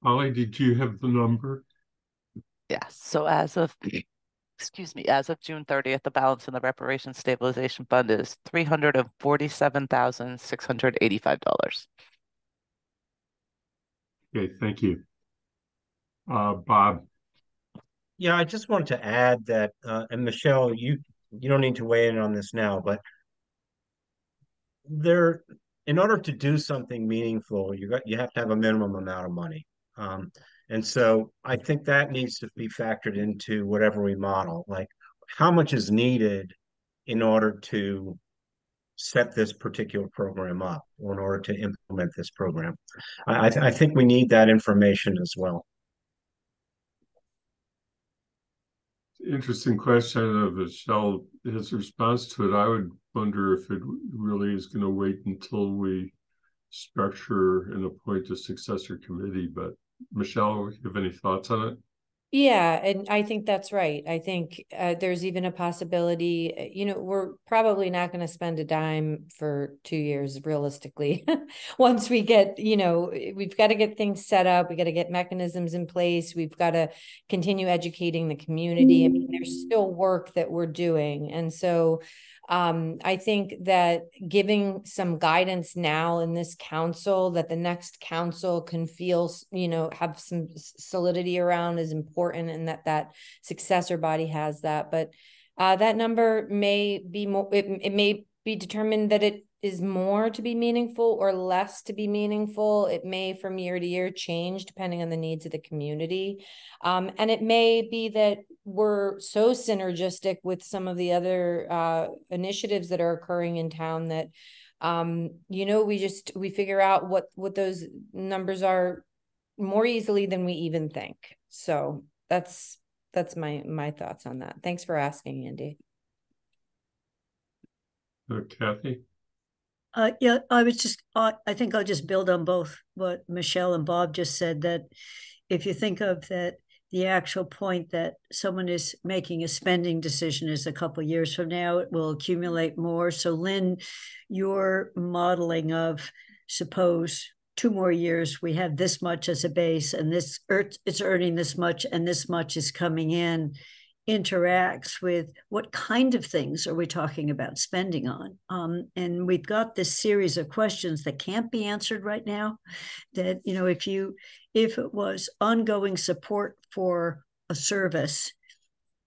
Holly, did you have the number? Yes. So as of June 30th, the balance in the Reparations Stabilization Fund is $347,685. Okay, thank you. Bob. Yeah, I just wanted to add that, and Michelle, you don't need to weigh in on this now, but in order to do something meaningful, you have to have a minimum amount of money. And so I think that needs to be factored into whatever we model, like how much is needed in order to set this particular program up, or in order to implement this program. I think we need that information as well. Interesting question of Michelle, his response to it. I would wonder if it really is going to wait until we structure and appoint a successor committee. But Michelle, you have any thoughts on it? Yeah, and I think that's right. I think there's even a possibility, we're probably not going to spend a dime for 2 years realistically. Once we get, we've got to get things set up, we got to get mechanisms in place, we've got to continue educating the community. I mean, there's still work that we're doing. And so I think that giving some guidance now in this council that the next council can feel, have some solidity around is important, and that successor body has that. But that number may be more, it may be determined that it is more to be meaningful or less to be meaningful. It may from year to year change depending on the needs of the community. And it may be that we're so synergistic with some of the other initiatives that are occurring in town that, we figure out what those numbers are more easily than we even think. So that's my thoughts on that. Thanks for asking, Andy. Kathy? Yeah, I think I'll just build on both what Michelle and Bob just said, that if you think of that, the actual point that someone is making a spending decision is a couple of years from now, it will accumulate more. So Lynn, your modeling of, suppose 2 more years, we have this much as a base and it's earning this much and this much is coming in, interacts with what kind of things are we talking about spending on. And we've got this series of questions that can't be answered right now, that, if it was ongoing support for a service,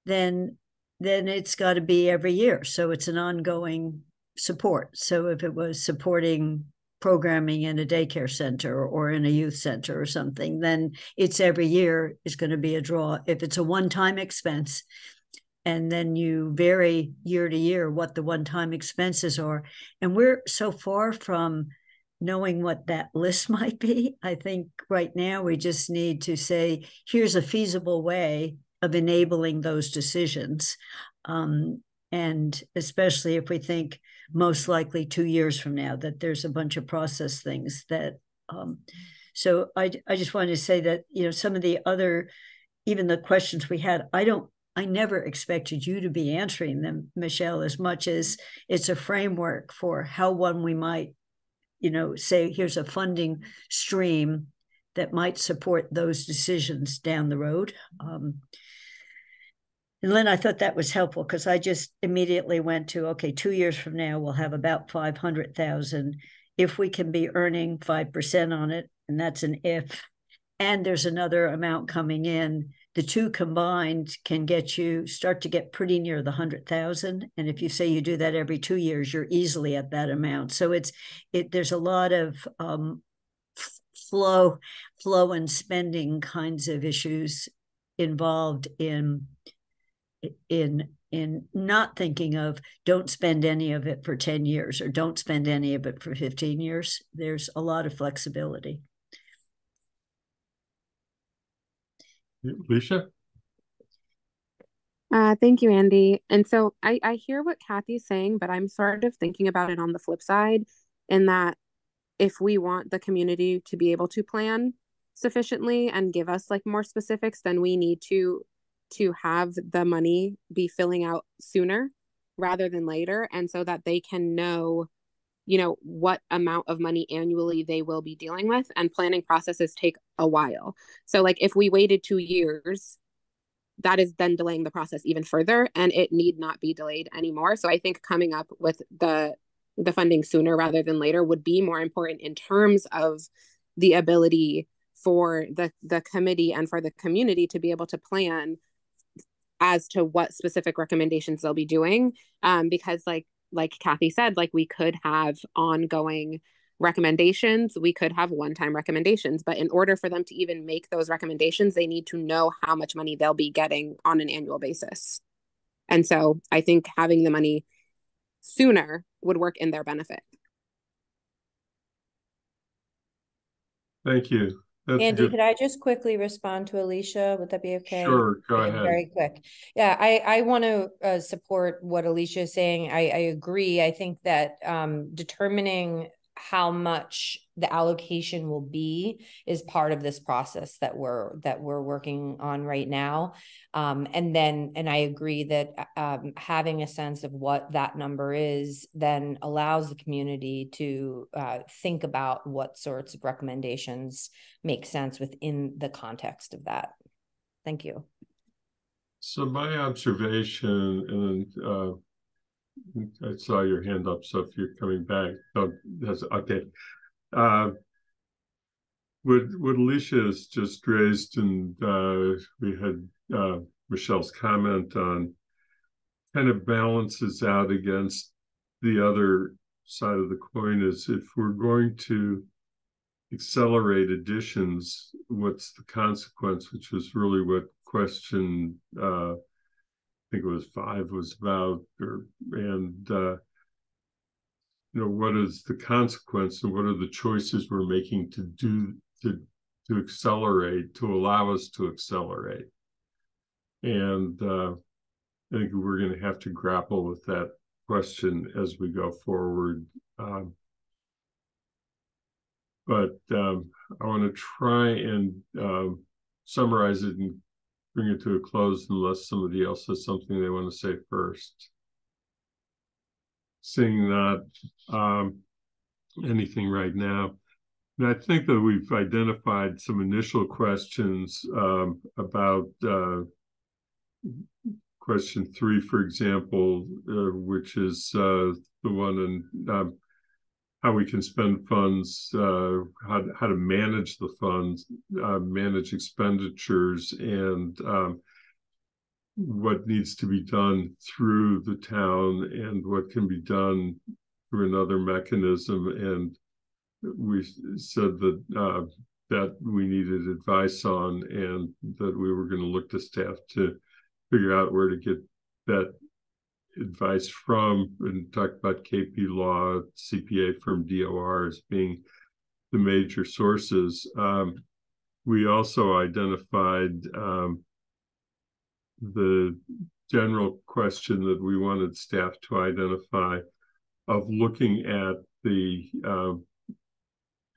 then it's got to be every year. So it's an ongoing support. So if it was supporting programming in a daycare center or in a youth center or something, then it's every year is going to be a draw. If it's a one-time expense, and then you vary year to year what the one-time expenses are, and we're so far from knowing what that list might be. I think right now we just need to say, here's a feasible way of enabling those decisions. And especially if we think most likely 2 years from now that there's a bunch of process things that, so I just wanted to say that, some of the other, even the questions we had, I never expected you to be answering them, Michelle, as much as it's a framework for how we might, say, here's a funding stream that might support those decisions down the road. And Lynn, I thought that was helpful because I just immediately went to, okay, 2 years from now, we'll have about 500,000. If we can be earning 5% on it, and that's an if, and there's another amount coming in, the two combined can start to get pretty near the 100,000. And if you say you do that every 2 years, you're easily at that amount. So there's a lot of flow and spending kinds of issues involved in not thinking of don't spend any of it for 10 years or don't spend any of it for 15 years. There's a lot of flexibility. Alicia? Thank you, Andy. And so I hear what Kathy's saying, but I'm sort of thinking about it on the flip side, in that if we want the community to be able to plan sufficiently and give us like more specifics, then we need to have the money be filling out sooner rather than later, and so that they can know what amount of money annually they will be dealing with. And planning processes take a while. So like if we waited 2 years, that is then delaying the process even further, and it need not be delayed anymore. So I think coming up with the funding sooner rather than later would be more important in terms of the ability for the committee and for the community to be able to plan as to what specific recommendations they'll be doing. Because like Kathy said, like we could have ongoing recommendations, we could have one-time recommendations, but in order for them to even make those recommendations, they need to know how much money they'll be getting on an annual basis. And so I think having the money sooner would work in their benefit. Thank you. Andy, could I just quickly respond to Alicia? Would that be okay? Sure, go ahead. Very quick. Yeah, I want to support what Alicia is saying. I agree. I think that determining how much the allocation will be is part of this process that we're working on right now. And I agree that having a sense of what that number is then allows the community to think about what sorts of recommendations make sense within the context of that. Thank you. So my observation, and I saw your hand up, so if you're coming back, that's okay. What Alicia has just raised, and we had Michelle's comment on, kind of balances out against the other side of the coin, is if we're going to accelerate additions, what's the consequence, which was really what question I think it was 5 was about, what is the consequence, and what are the choices we're making to accelerate, to allow us to accelerate? And I think we're going to have to grapple with that question as we go forward. But I want to try and summarize it and bring it to a close, unless somebody else has something they want to say first. Seeing not anything right now. And I think that we've identified some initial questions about question 3, for example, which is the one on how we can spend funds, how to manage the funds, manage expenditures, and what needs to be done through the town and what can be done through another mechanism. And we said that that we needed advice on, and that we were going to look to staff to figure out where to get that advice from, and talk about KP Law, CPA firm DOR as being the major sources. We also identified the general question that we wanted staff to identify, of looking at the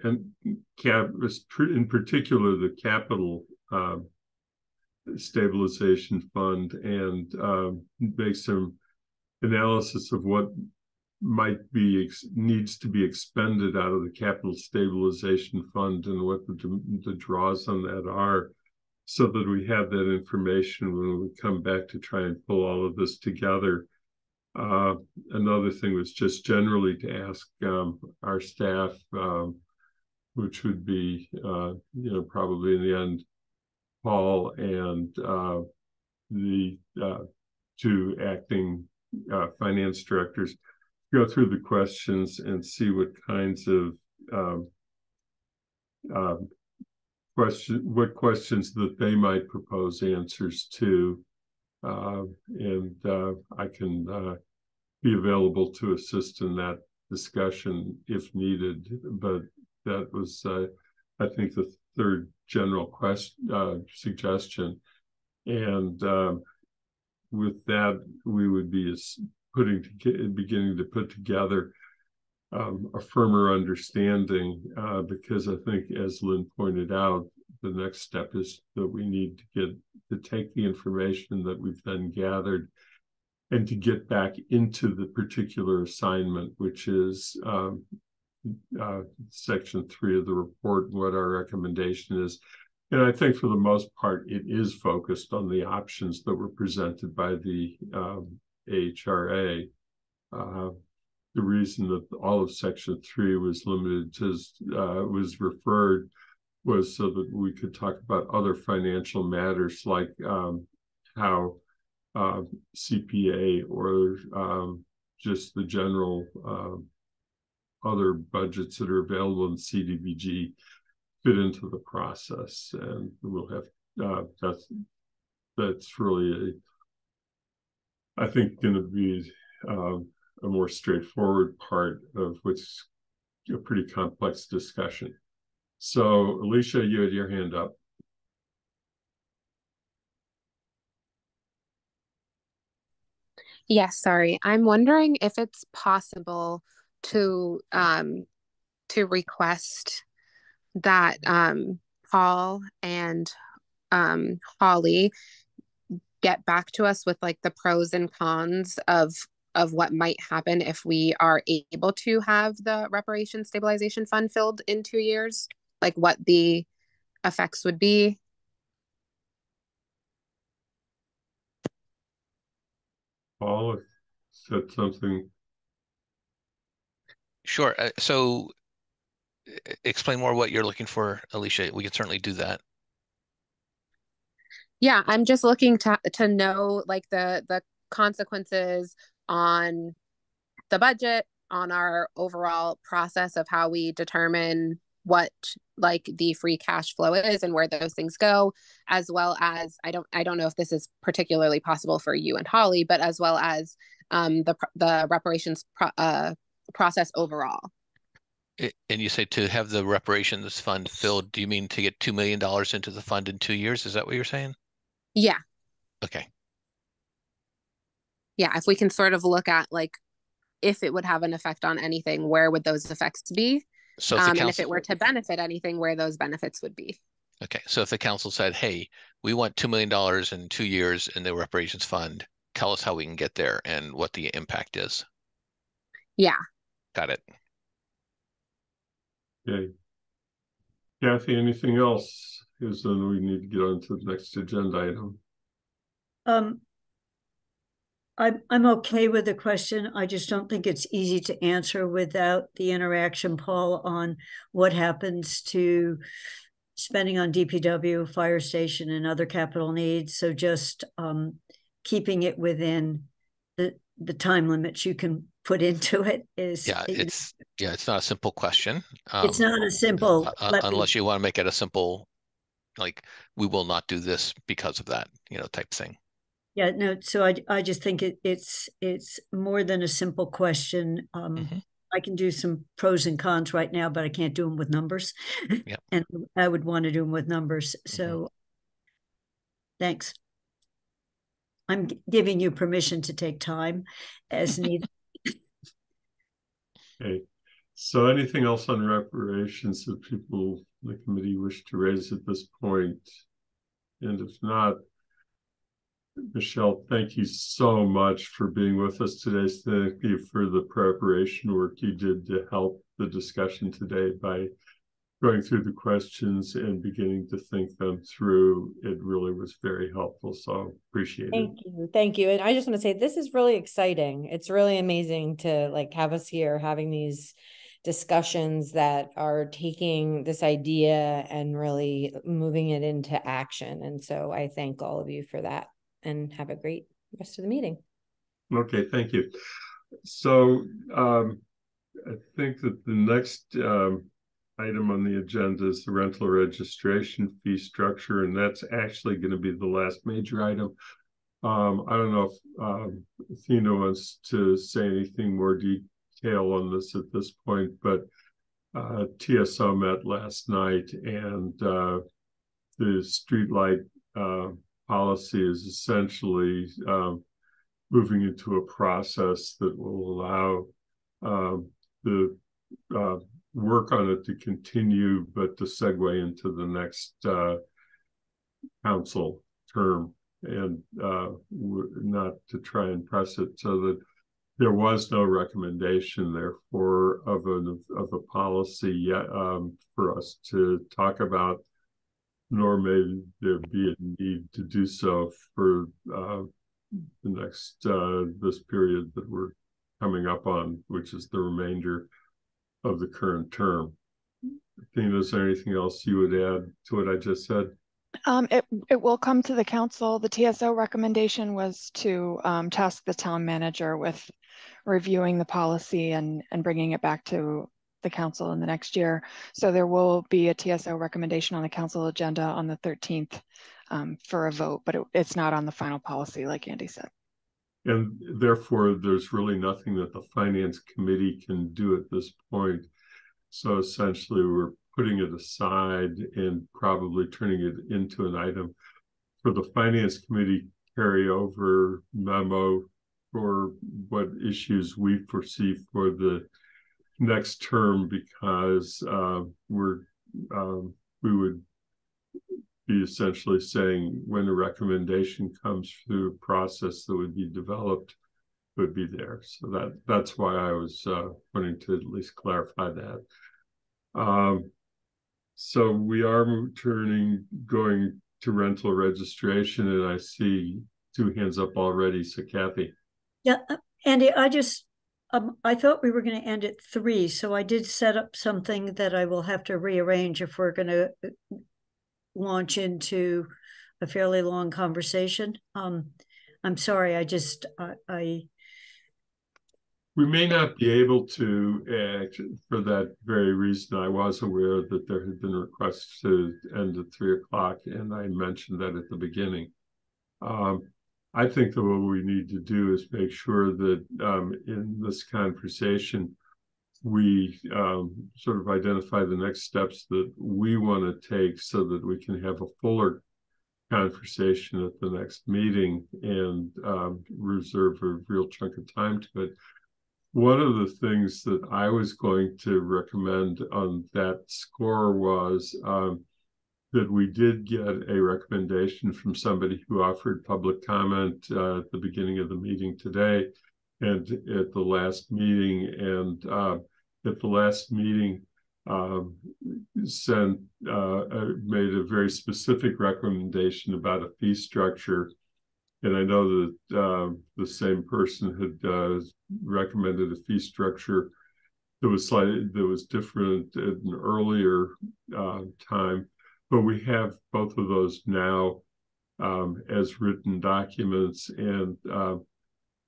in particular the capital stabilization fund, and make some analysis of what needs to be expended out of the capital stabilization fund, and what the draws on that are, so that we have that information when we come back to try and pull all of this together. Another thing was just generally to ask our staff, which would be, probably in the end, Paul and the 2 acting finance directors, go through the questions and see what kinds of questions that they might propose answers to, and I can be available to assist in that discussion if needed. But that was, I think, the 3rd general suggestion. And with that, we would be beginning to put together a firmer understanding, because I think, as Lynn pointed out, the next step is that we need to take the information that we've then gathered and to get back into the particular assignment, which is section 3 of the report, what our recommendation is. And I think for the most part, it is focused on the options that were presented by the AHRA. The reason that all of section 3 was limited to, was referred, was so that we could talk about other financial matters, like how CPA or just the general other budgets that are available in CDBG fit into the process. And we'll have that's really I think going to be a more straightforward part of what's a pretty complex discussion. So Alicia, you had your hand up. Yes, sorry. I'm wondering if it's possible to to request that Paul and Holly get back to us with like the pros and cons of what might happen if we are able to have the reparation stabilization fund filled in 2 years, like what the effects would be. Paul said something. Sure. So explain more what you're looking for, Alicia. We can certainly do that. Yeah, I'm just looking to know like the consequences on the budget, on our overall process of how we determine what like the free cash flow is and where those things go, as well as I don't know if this is particularly possible for you and Holly, but as well as the reparations process overall. And you say to have the reparations fund filled, do you mean to get $2 million into the fund in 2 years? Is that what you're saying? Yeah. Okay. Yeah, if we can sort of look at like if it would have an effect on anything, where would those effects be? So if the council, and if it were to benefit anything, where those benefits would be. Okay, so if the council said, hey, we want $2 million in 2 years in the reparations fund, tell us how we can get there and what the impact is. Yeah. Got it. Okay. Kathy, anything else? Because then we need to get on to the next agenda item. I'm okay with the question. I just don't think it's easy to answer without the interaction, Paul, on what happens to spending on DPW, fire station, and other capital needs. So just keeping it within the time limits you can put into it is. It's not a simple question. It's not a simple. Unless you want to make it a simple, like we will not do this because of that, type thing. Yeah, no, so I just think it's more than a simple question. I can do some pros and cons right now, but I can't do them with numbers. Yep. And I would want to do them with numbers. So thanks. I'm giving you permission to take time as needed. Okay. So anything else on reparations that people in the committee wish to raise at this point? And if not, Michelle, thank you so much for being with us today. Thank you for the preparation work you did to help the discussion today by going through the questions and beginning to think them through. It really was very helpful. So appreciate it. Thank you. Thank you. And I just want to say, this is really exciting. It's really amazing to like have us here having these discussions that are taking this idea and really moving it into action. And so I thank all of you for that. And have a great rest of the meeting. Okay, thank you. So I think that the next item on the agenda is the rental registration fee structure, and that's actually going to be the last major item. I don't know if Athena wants to say anything more detail on this at this point, but TSO met last night, and the streetlight policy is essentially moving into a process that will allow the work on it to continue, but to segue into the next council term, and not to try and press it, so that there was no recommendation, therefore, of a policy yet for us to talk about, nor may there be a need to do so for the next this period that we're coming up on, which is the remainder of the current term. Athena, is there anything else you would add to what I just said? It will come to the council. The TSO recommendation was to task the town manager with reviewing the policy and bringing it back to the council in the next year. So there will be a TSO recommendation on the council agenda on the 13th for a vote, but it's not on the final policy, like Andy said. And therefore, there's really nothing that the finance committee can do at this point. So essentially, we're putting it aside and probably turning it into an item for the finance committee carryover memo for what issues we foresee for the next term, because we would be essentially saying when a recommendation comes through a process that would be developed, would be there. So that's why I was wanting to at least clarify that. So we are going to rental registration, and I see 2 hands up already. So Kathy. Yeah, Andy, I thought we were going to end at 3, so I did set up something that I will have to rearrange if we're going to launch into a fairly long conversation. I'm sorry, we may not be able to act for that very reason. I was aware that there had been requests to end at 3 o'clock, and I mentioned that at the beginning. I think that what we need to do is make sure that in this conversation, we sort of identify the next steps that we want to take so that we can have a fuller conversation at the next meeting and reserve a real chunk of time to it. One of the things that I was going to recommend on that score was that we did get a recommendation from somebody who offered public comment at the beginning of the meeting today and at the last meeting. And at the last meeting, made a very specific recommendation about a fee structure. And I know that the same person had recommended a fee structure that was different at an earlier time, but we have both of those now as written documents. And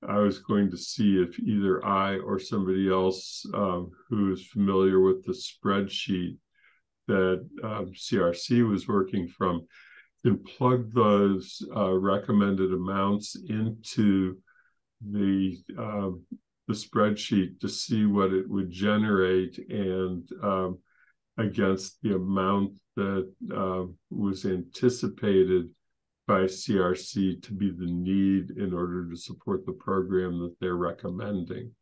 I was going to see if either I or somebody else who is familiar with the spreadsheet that CRC was working from can plug those recommended amounts into the spreadsheet to see what it would generate, and against the amount that was anticipated by CRC to be the need in order to support the program that they're recommending.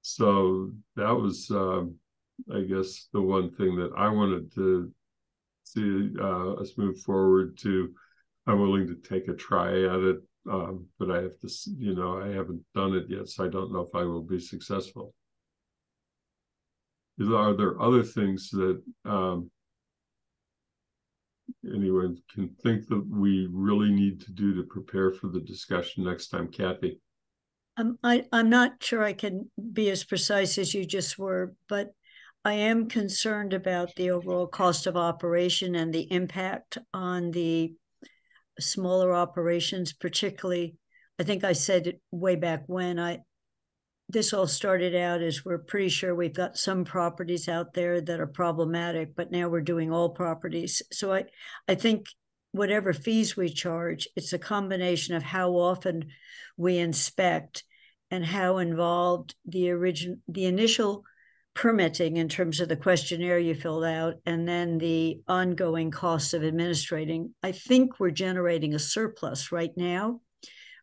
So that was, I guess, the one thing that I wanted to see us move forward to. I'm willing to take a try at it, but I have to, I haven't done it yet, so I don't know if I will be successful. Are there other things that anyone can think that we really need to do to prepare for the discussion next time? Kathy? I'm not sure I can be as precise as you just were, but I am concerned about the overall cost of operation and the impact on the smaller operations, particularly. I think I said it way back when this all started out as we're pretty sure we've got some properties out there that are problematic, but now we're doing all properties. So I think whatever fees we charge, it's a combination of how often we inspect and how involved the initial permitting in terms of the questionnaire you filled out, and then the ongoing costs of administrating. I think we're generating a surplus right now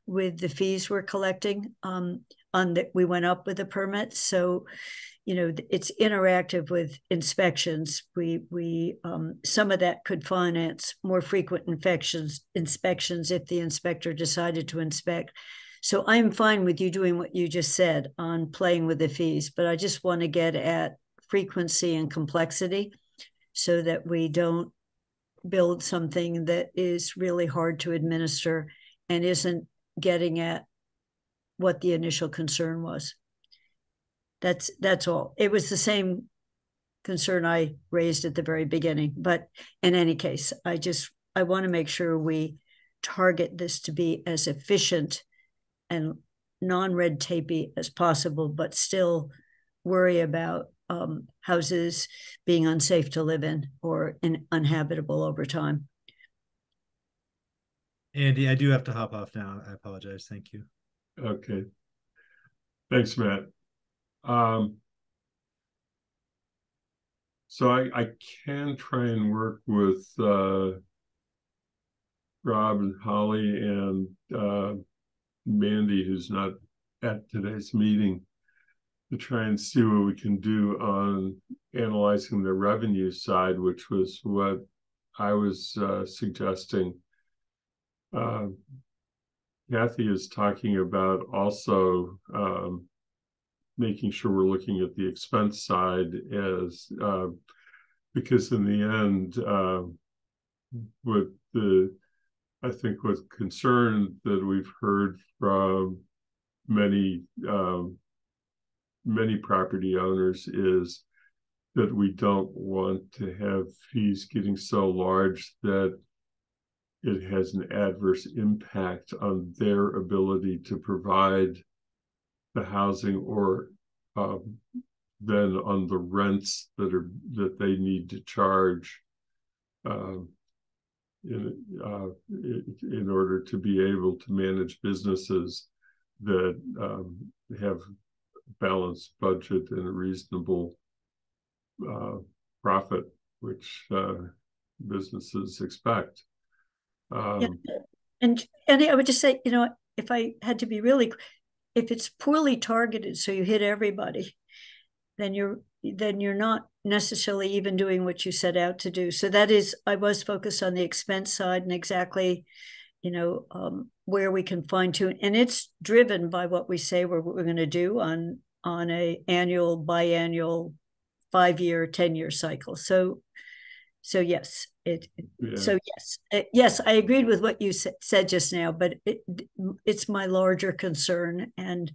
with the fees we're collecting on that we went up with the permit. So, it's interactive with inspections. We some of that could finance more frequent inspections if the inspector decided to inspect. So I'm fine with you doing what you just said on playing with the fees, but I just want to get at frequency and complexity so that we don't build something that is really hard to administer and isn't getting at what the initial concern was. That's all. It was the same concern I raised at the very beginning, but in any case, I want to make sure we target this to be as efficient and non-red tapey as possible, but still worry about houses being unsafe to live in or uninhabitable over time. Andy, I do have to hop off now. I apologize. Thank you. Okay. Thanks, Matt. So I can try and work with Rob and Holly and Mandy, who's not at today's meeting, to try and see what we can do on analyzing the revenue side, which was what I was suggesting. Kathy is talking about also making sure we're looking at the expense side as because in the end, I think with concern that we've heard from many property owners is that we don't want to have fees getting so large that it has an adverse impact on their ability to provide the housing or then on the rents that they need to charge in order to be able to manage businesses that have balanced budget and a reasonable profit, which businesses expect. Yeah. And I would just say, if I had to be really, if it's poorly targeted, so you hit everybody, then you're not necessarily even doing what you set out to do. So that is, I was focused on the expense side and exactly, where we can fine tune, and it's driven by what we say we're going to do on a annual, biannual, 5-year, 10-year cycle. So yes, yes, I agreed with what you said just now, but it's my larger concern. And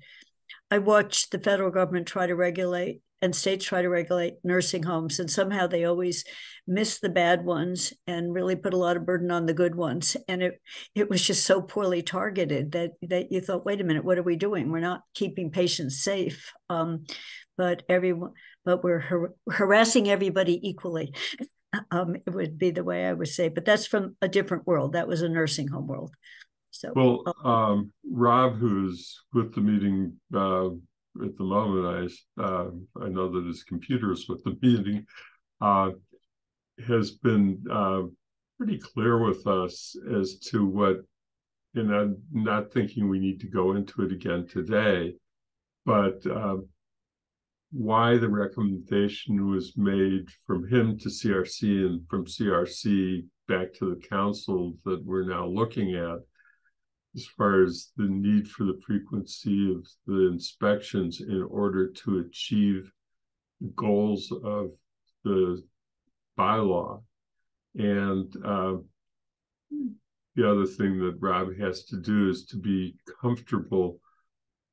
I watched the federal government try to regulate and states try to regulate nursing homes, and somehow they always miss the bad ones and really put a lot of burden on the good ones. And it was just so poorly targeted that you thought, wait a minute, what are we doing? We're not keeping patients safe, but we're harassing everybody equally. It would be the way I would say, but that's from a different world. That was a nursing home world. So, well, Rob, who's with the meeting at the moment, I know that his computer is with the meeting, has been pretty clear with us as to what, and I'm not thinking we need to go into it again today, but why the recommendation was made from him to CRC and from CRC back to the council that we're now looking at, as far as the need for the frequency of the inspections in order to achieve the goals of the bylaw. And the other thing that Rob has to do is to be comfortable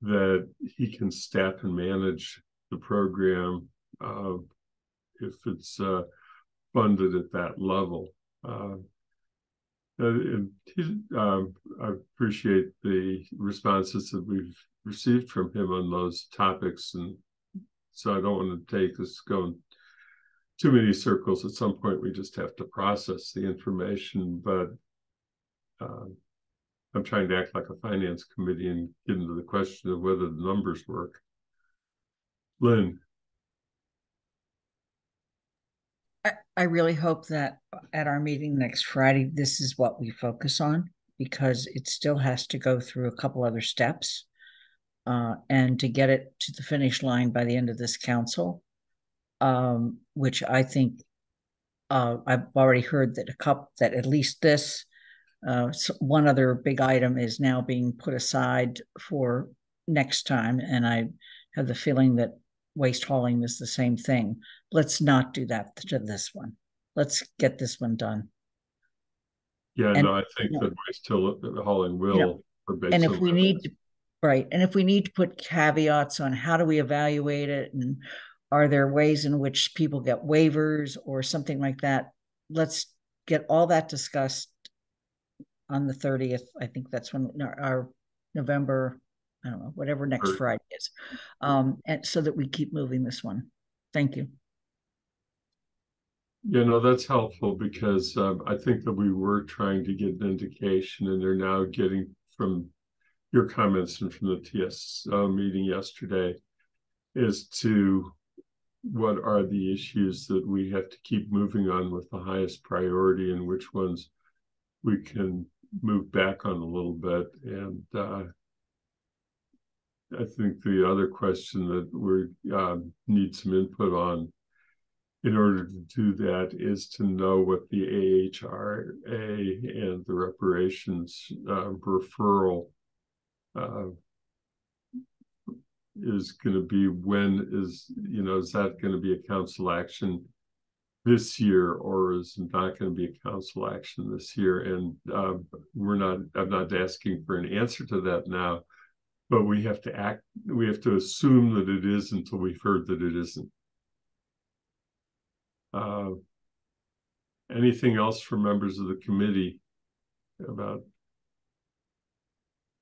that he can staff and manage the program if it's funded at that level. I appreciate the responses that we've received from him on those topics, and so I don't want to take this going too many circles. At some point, we just have to process the information, but I'm trying to act like a finance committee and get into the question of whether the numbers work. Lynn. I really hope that at our meeting next Friday, this is what we focus on, because it still has to go through a couple other steps and to get it to the finish line by the end of this council, which I think I've already heard that at least this one other big item is now being put aside for next time. And I have the feeling that waste hauling is the same thing. Let's not do that to this one. Let's get this one done. Yeah, and, no, I think that waste hauling will. And if we need to, right, and if we need to put caveats on how do we evaluate it, and are there ways in which people get waivers or something like that, let's get all that discussed on the 30th. I think that's when our November, I don't know, whatever next Friday is, and so that we keep moving this one. Thank you. Yeah, no, that's helpful, because I think that we were trying to get an indication, and they're now getting from your comments and from the TSO meeting yesterday as to what are the issues that we have to keep moving on with the highest priority, and which ones we can move back on a little bit. And I think the other question that we need some input on in order to do that is to know what the AHRA and the reparations referral is going to be. When is, is that going to be a council action this year, or is it not going to be a council action this year? And I'm not asking for an answer to that now, but we have to assume that it is until we've heard that it isn't. Anything else from members of the committee about?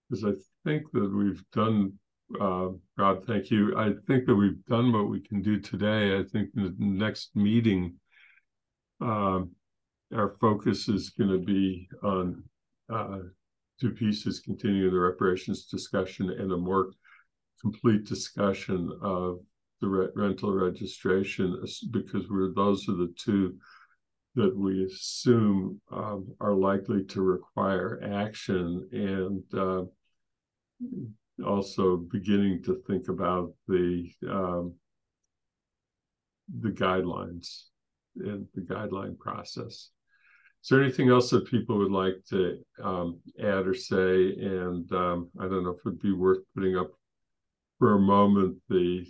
Because I think that we've done, Rob, thank you. I think that we've done what we can do today. I think in the next meeting, our focus is going to be on two pieces: continuing the reparations discussion and a more complete discussion of the rental registration, because those are the two that we assume are likely to require action, and also beginning to think about the guidelines and the guideline process. Is there anything else that people would like to add or say? And I don't know if it'd be worth putting up for a moment the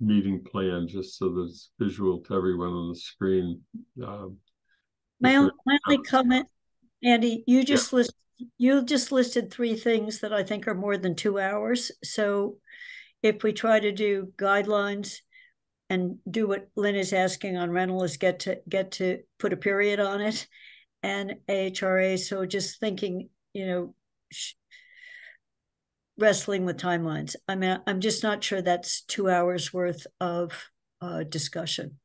meeting plan, just so that it's visual to everyone on the screen. My only comment, Andy, you just listed 3 things that I think are more than 2 hours. So if we try to do guidelines and do what Lynn is asking on rental, is get to put a period on it, and AHRA. So just thinking, wrestling with timelines. I mean, I'm just not sure that's 2 hours worth of discussion,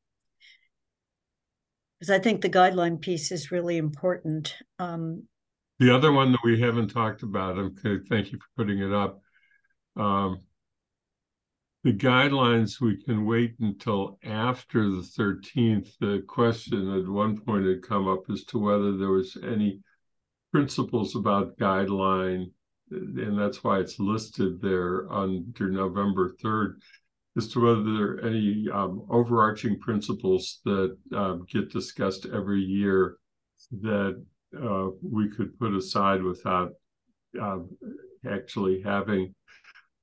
because I think the guideline piece is really important. The other one that we haven't talked about, okay, thank you for putting it up. The guidelines, we can wait until after the 13th. The question at one point had come up as to whether there was any principles about guideline, and that's why it's listed there under November 3rd, as to whether there are any overarching principles that get discussed every year that we could put aside without actually having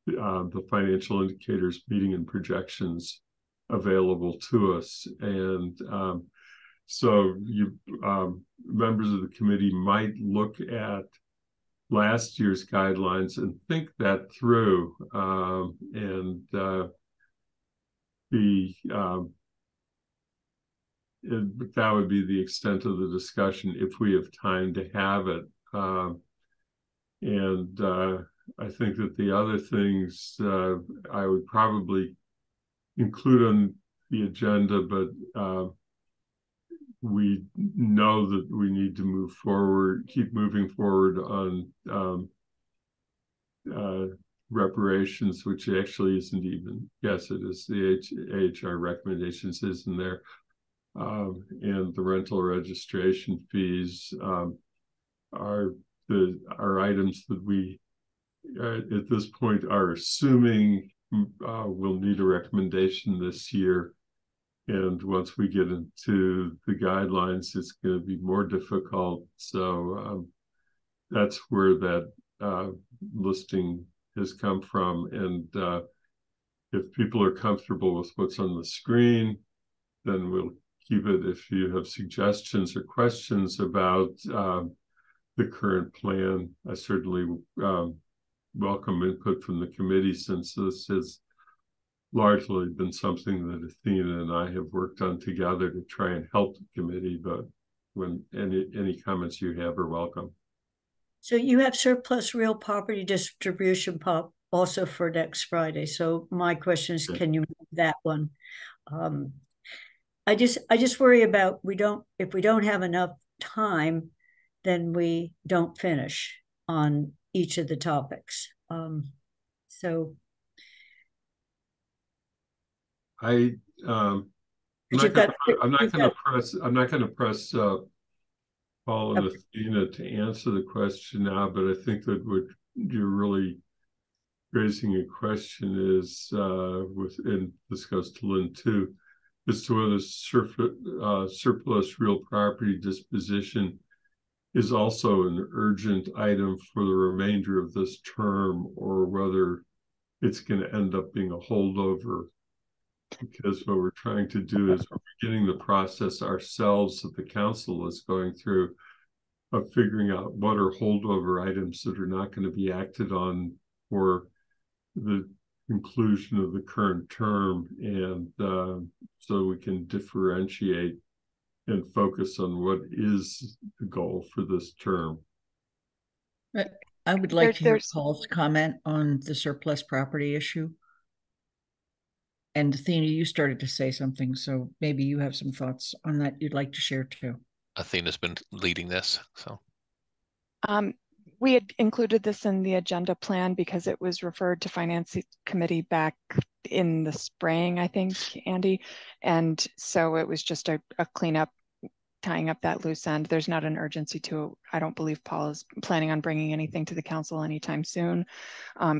the financial indicators, meeting, and projections available to us. And so you members of the committee might look at last year's guidelines and think that through, that would be the extent of the discussion if we have time to have it. I think that the other things I would probably include on the agenda, but we know that we need to move forward, keep moving forward on reparations, which actually isn't even, yes, it is, the AHR recommendations isn't there. And the rental registration fees are items that we at this point are assuming we'll need a recommendation this year. And once we get into the guidelines, it's going to be more difficult. So that's where that listing has come from. And if people are comfortable with what's on the screen, then we'll keep it. If you have suggestions or questions about the current plan, I certainly welcome input from the committee, since this has largely been something that Athena and I have worked on together to try and help the committee. But when any comments you have are welcome. So you have surplus real property distribution pop also for next Friday. So my question is, can you move that one? I just worry about if we don't have enough time, then we don't finish on each of the topics. So I'm not going to press Paul and Athena to answer the question now, but I think that what you're really raising a question is, and this goes to Lynn too, as to whether surplus real property disposition is also an urgent item for the remainder of this term, or whether it's going to end up being a holdover. Because what we're trying to do is we're beginning the process ourselves that the council is going through of figuring out what are holdover items that are not going to be acted on for the conclusion of the current term, and so we can differentiate and focus on what is the goal for this term. I would like to hear Paul's comment on the surplus property issue. And Athena, you started to say something, so maybe you have some thoughts on that you'd like to share too. Athena's been leading this, so. We had included this in the agenda plan because it was referred to Finance Committee back in the spring, I think, Andy. And so it was just a cleanup, tying up that loose end. There's not an urgency to it. I don't believe Paul is planning on bringing anything to the council anytime soon.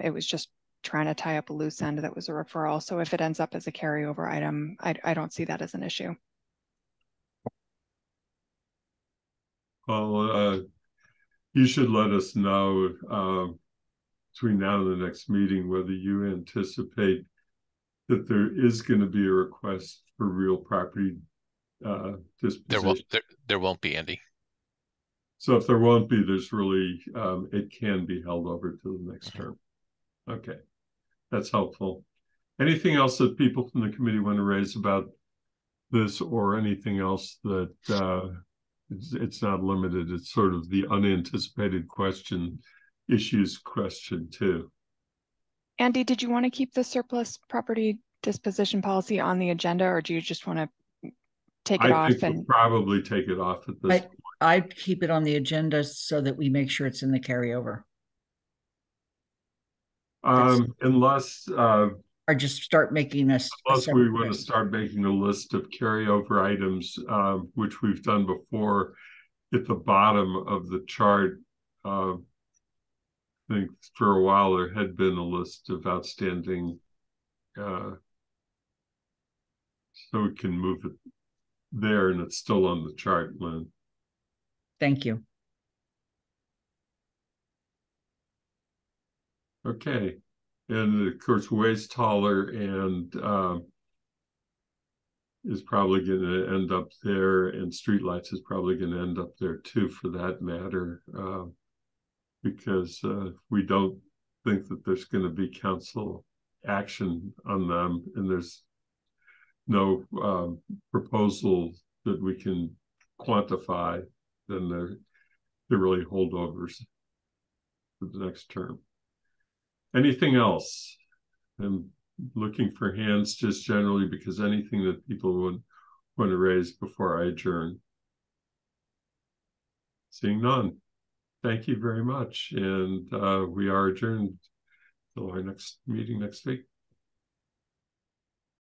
It was just trying to tie up a loose end that was a referral. So if it ends up as a carryover item, I don't see that as an issue. Well, you should let us know between now and the next meeting whether you anticipate that there is going to be a request for real property disposition. There won't be, Andy. So if there won't be, there's really, it can be held over to the next term. Okay, that's helpful. Anything else that people from the committee want to raise about this, or anything else that it's not limited, it's sort of the unanticipated issues question too. Andy, did you want to keep the surplus property disposition policy on the agenda, or do you just want to take it off? We'll probably take it off at this point. I'd keep it on the agenda so that we make sure it's in the carryover. Unless or just start making us. Unless we want to start making a list of carryover items, which we've done before. At the bottom of the chart, I think for a while there had been a list of outstanding, so we can move it there, and it's still on the chart, Lynn. Thank you. Okay. And of course, waste hauler and is probably going to end up there, and streetlights is probably going to end up there too, for that matter, because we don't think that there's going to be council action on them, and there's no proposal that we can quantify. Then they're really holdovers for the next term. Anything else? I'm looking for hands just generally, because anything that people would want to raise before I adjourn. Seeing none. Thank you very much. And we are adjourned till our next meeting next week.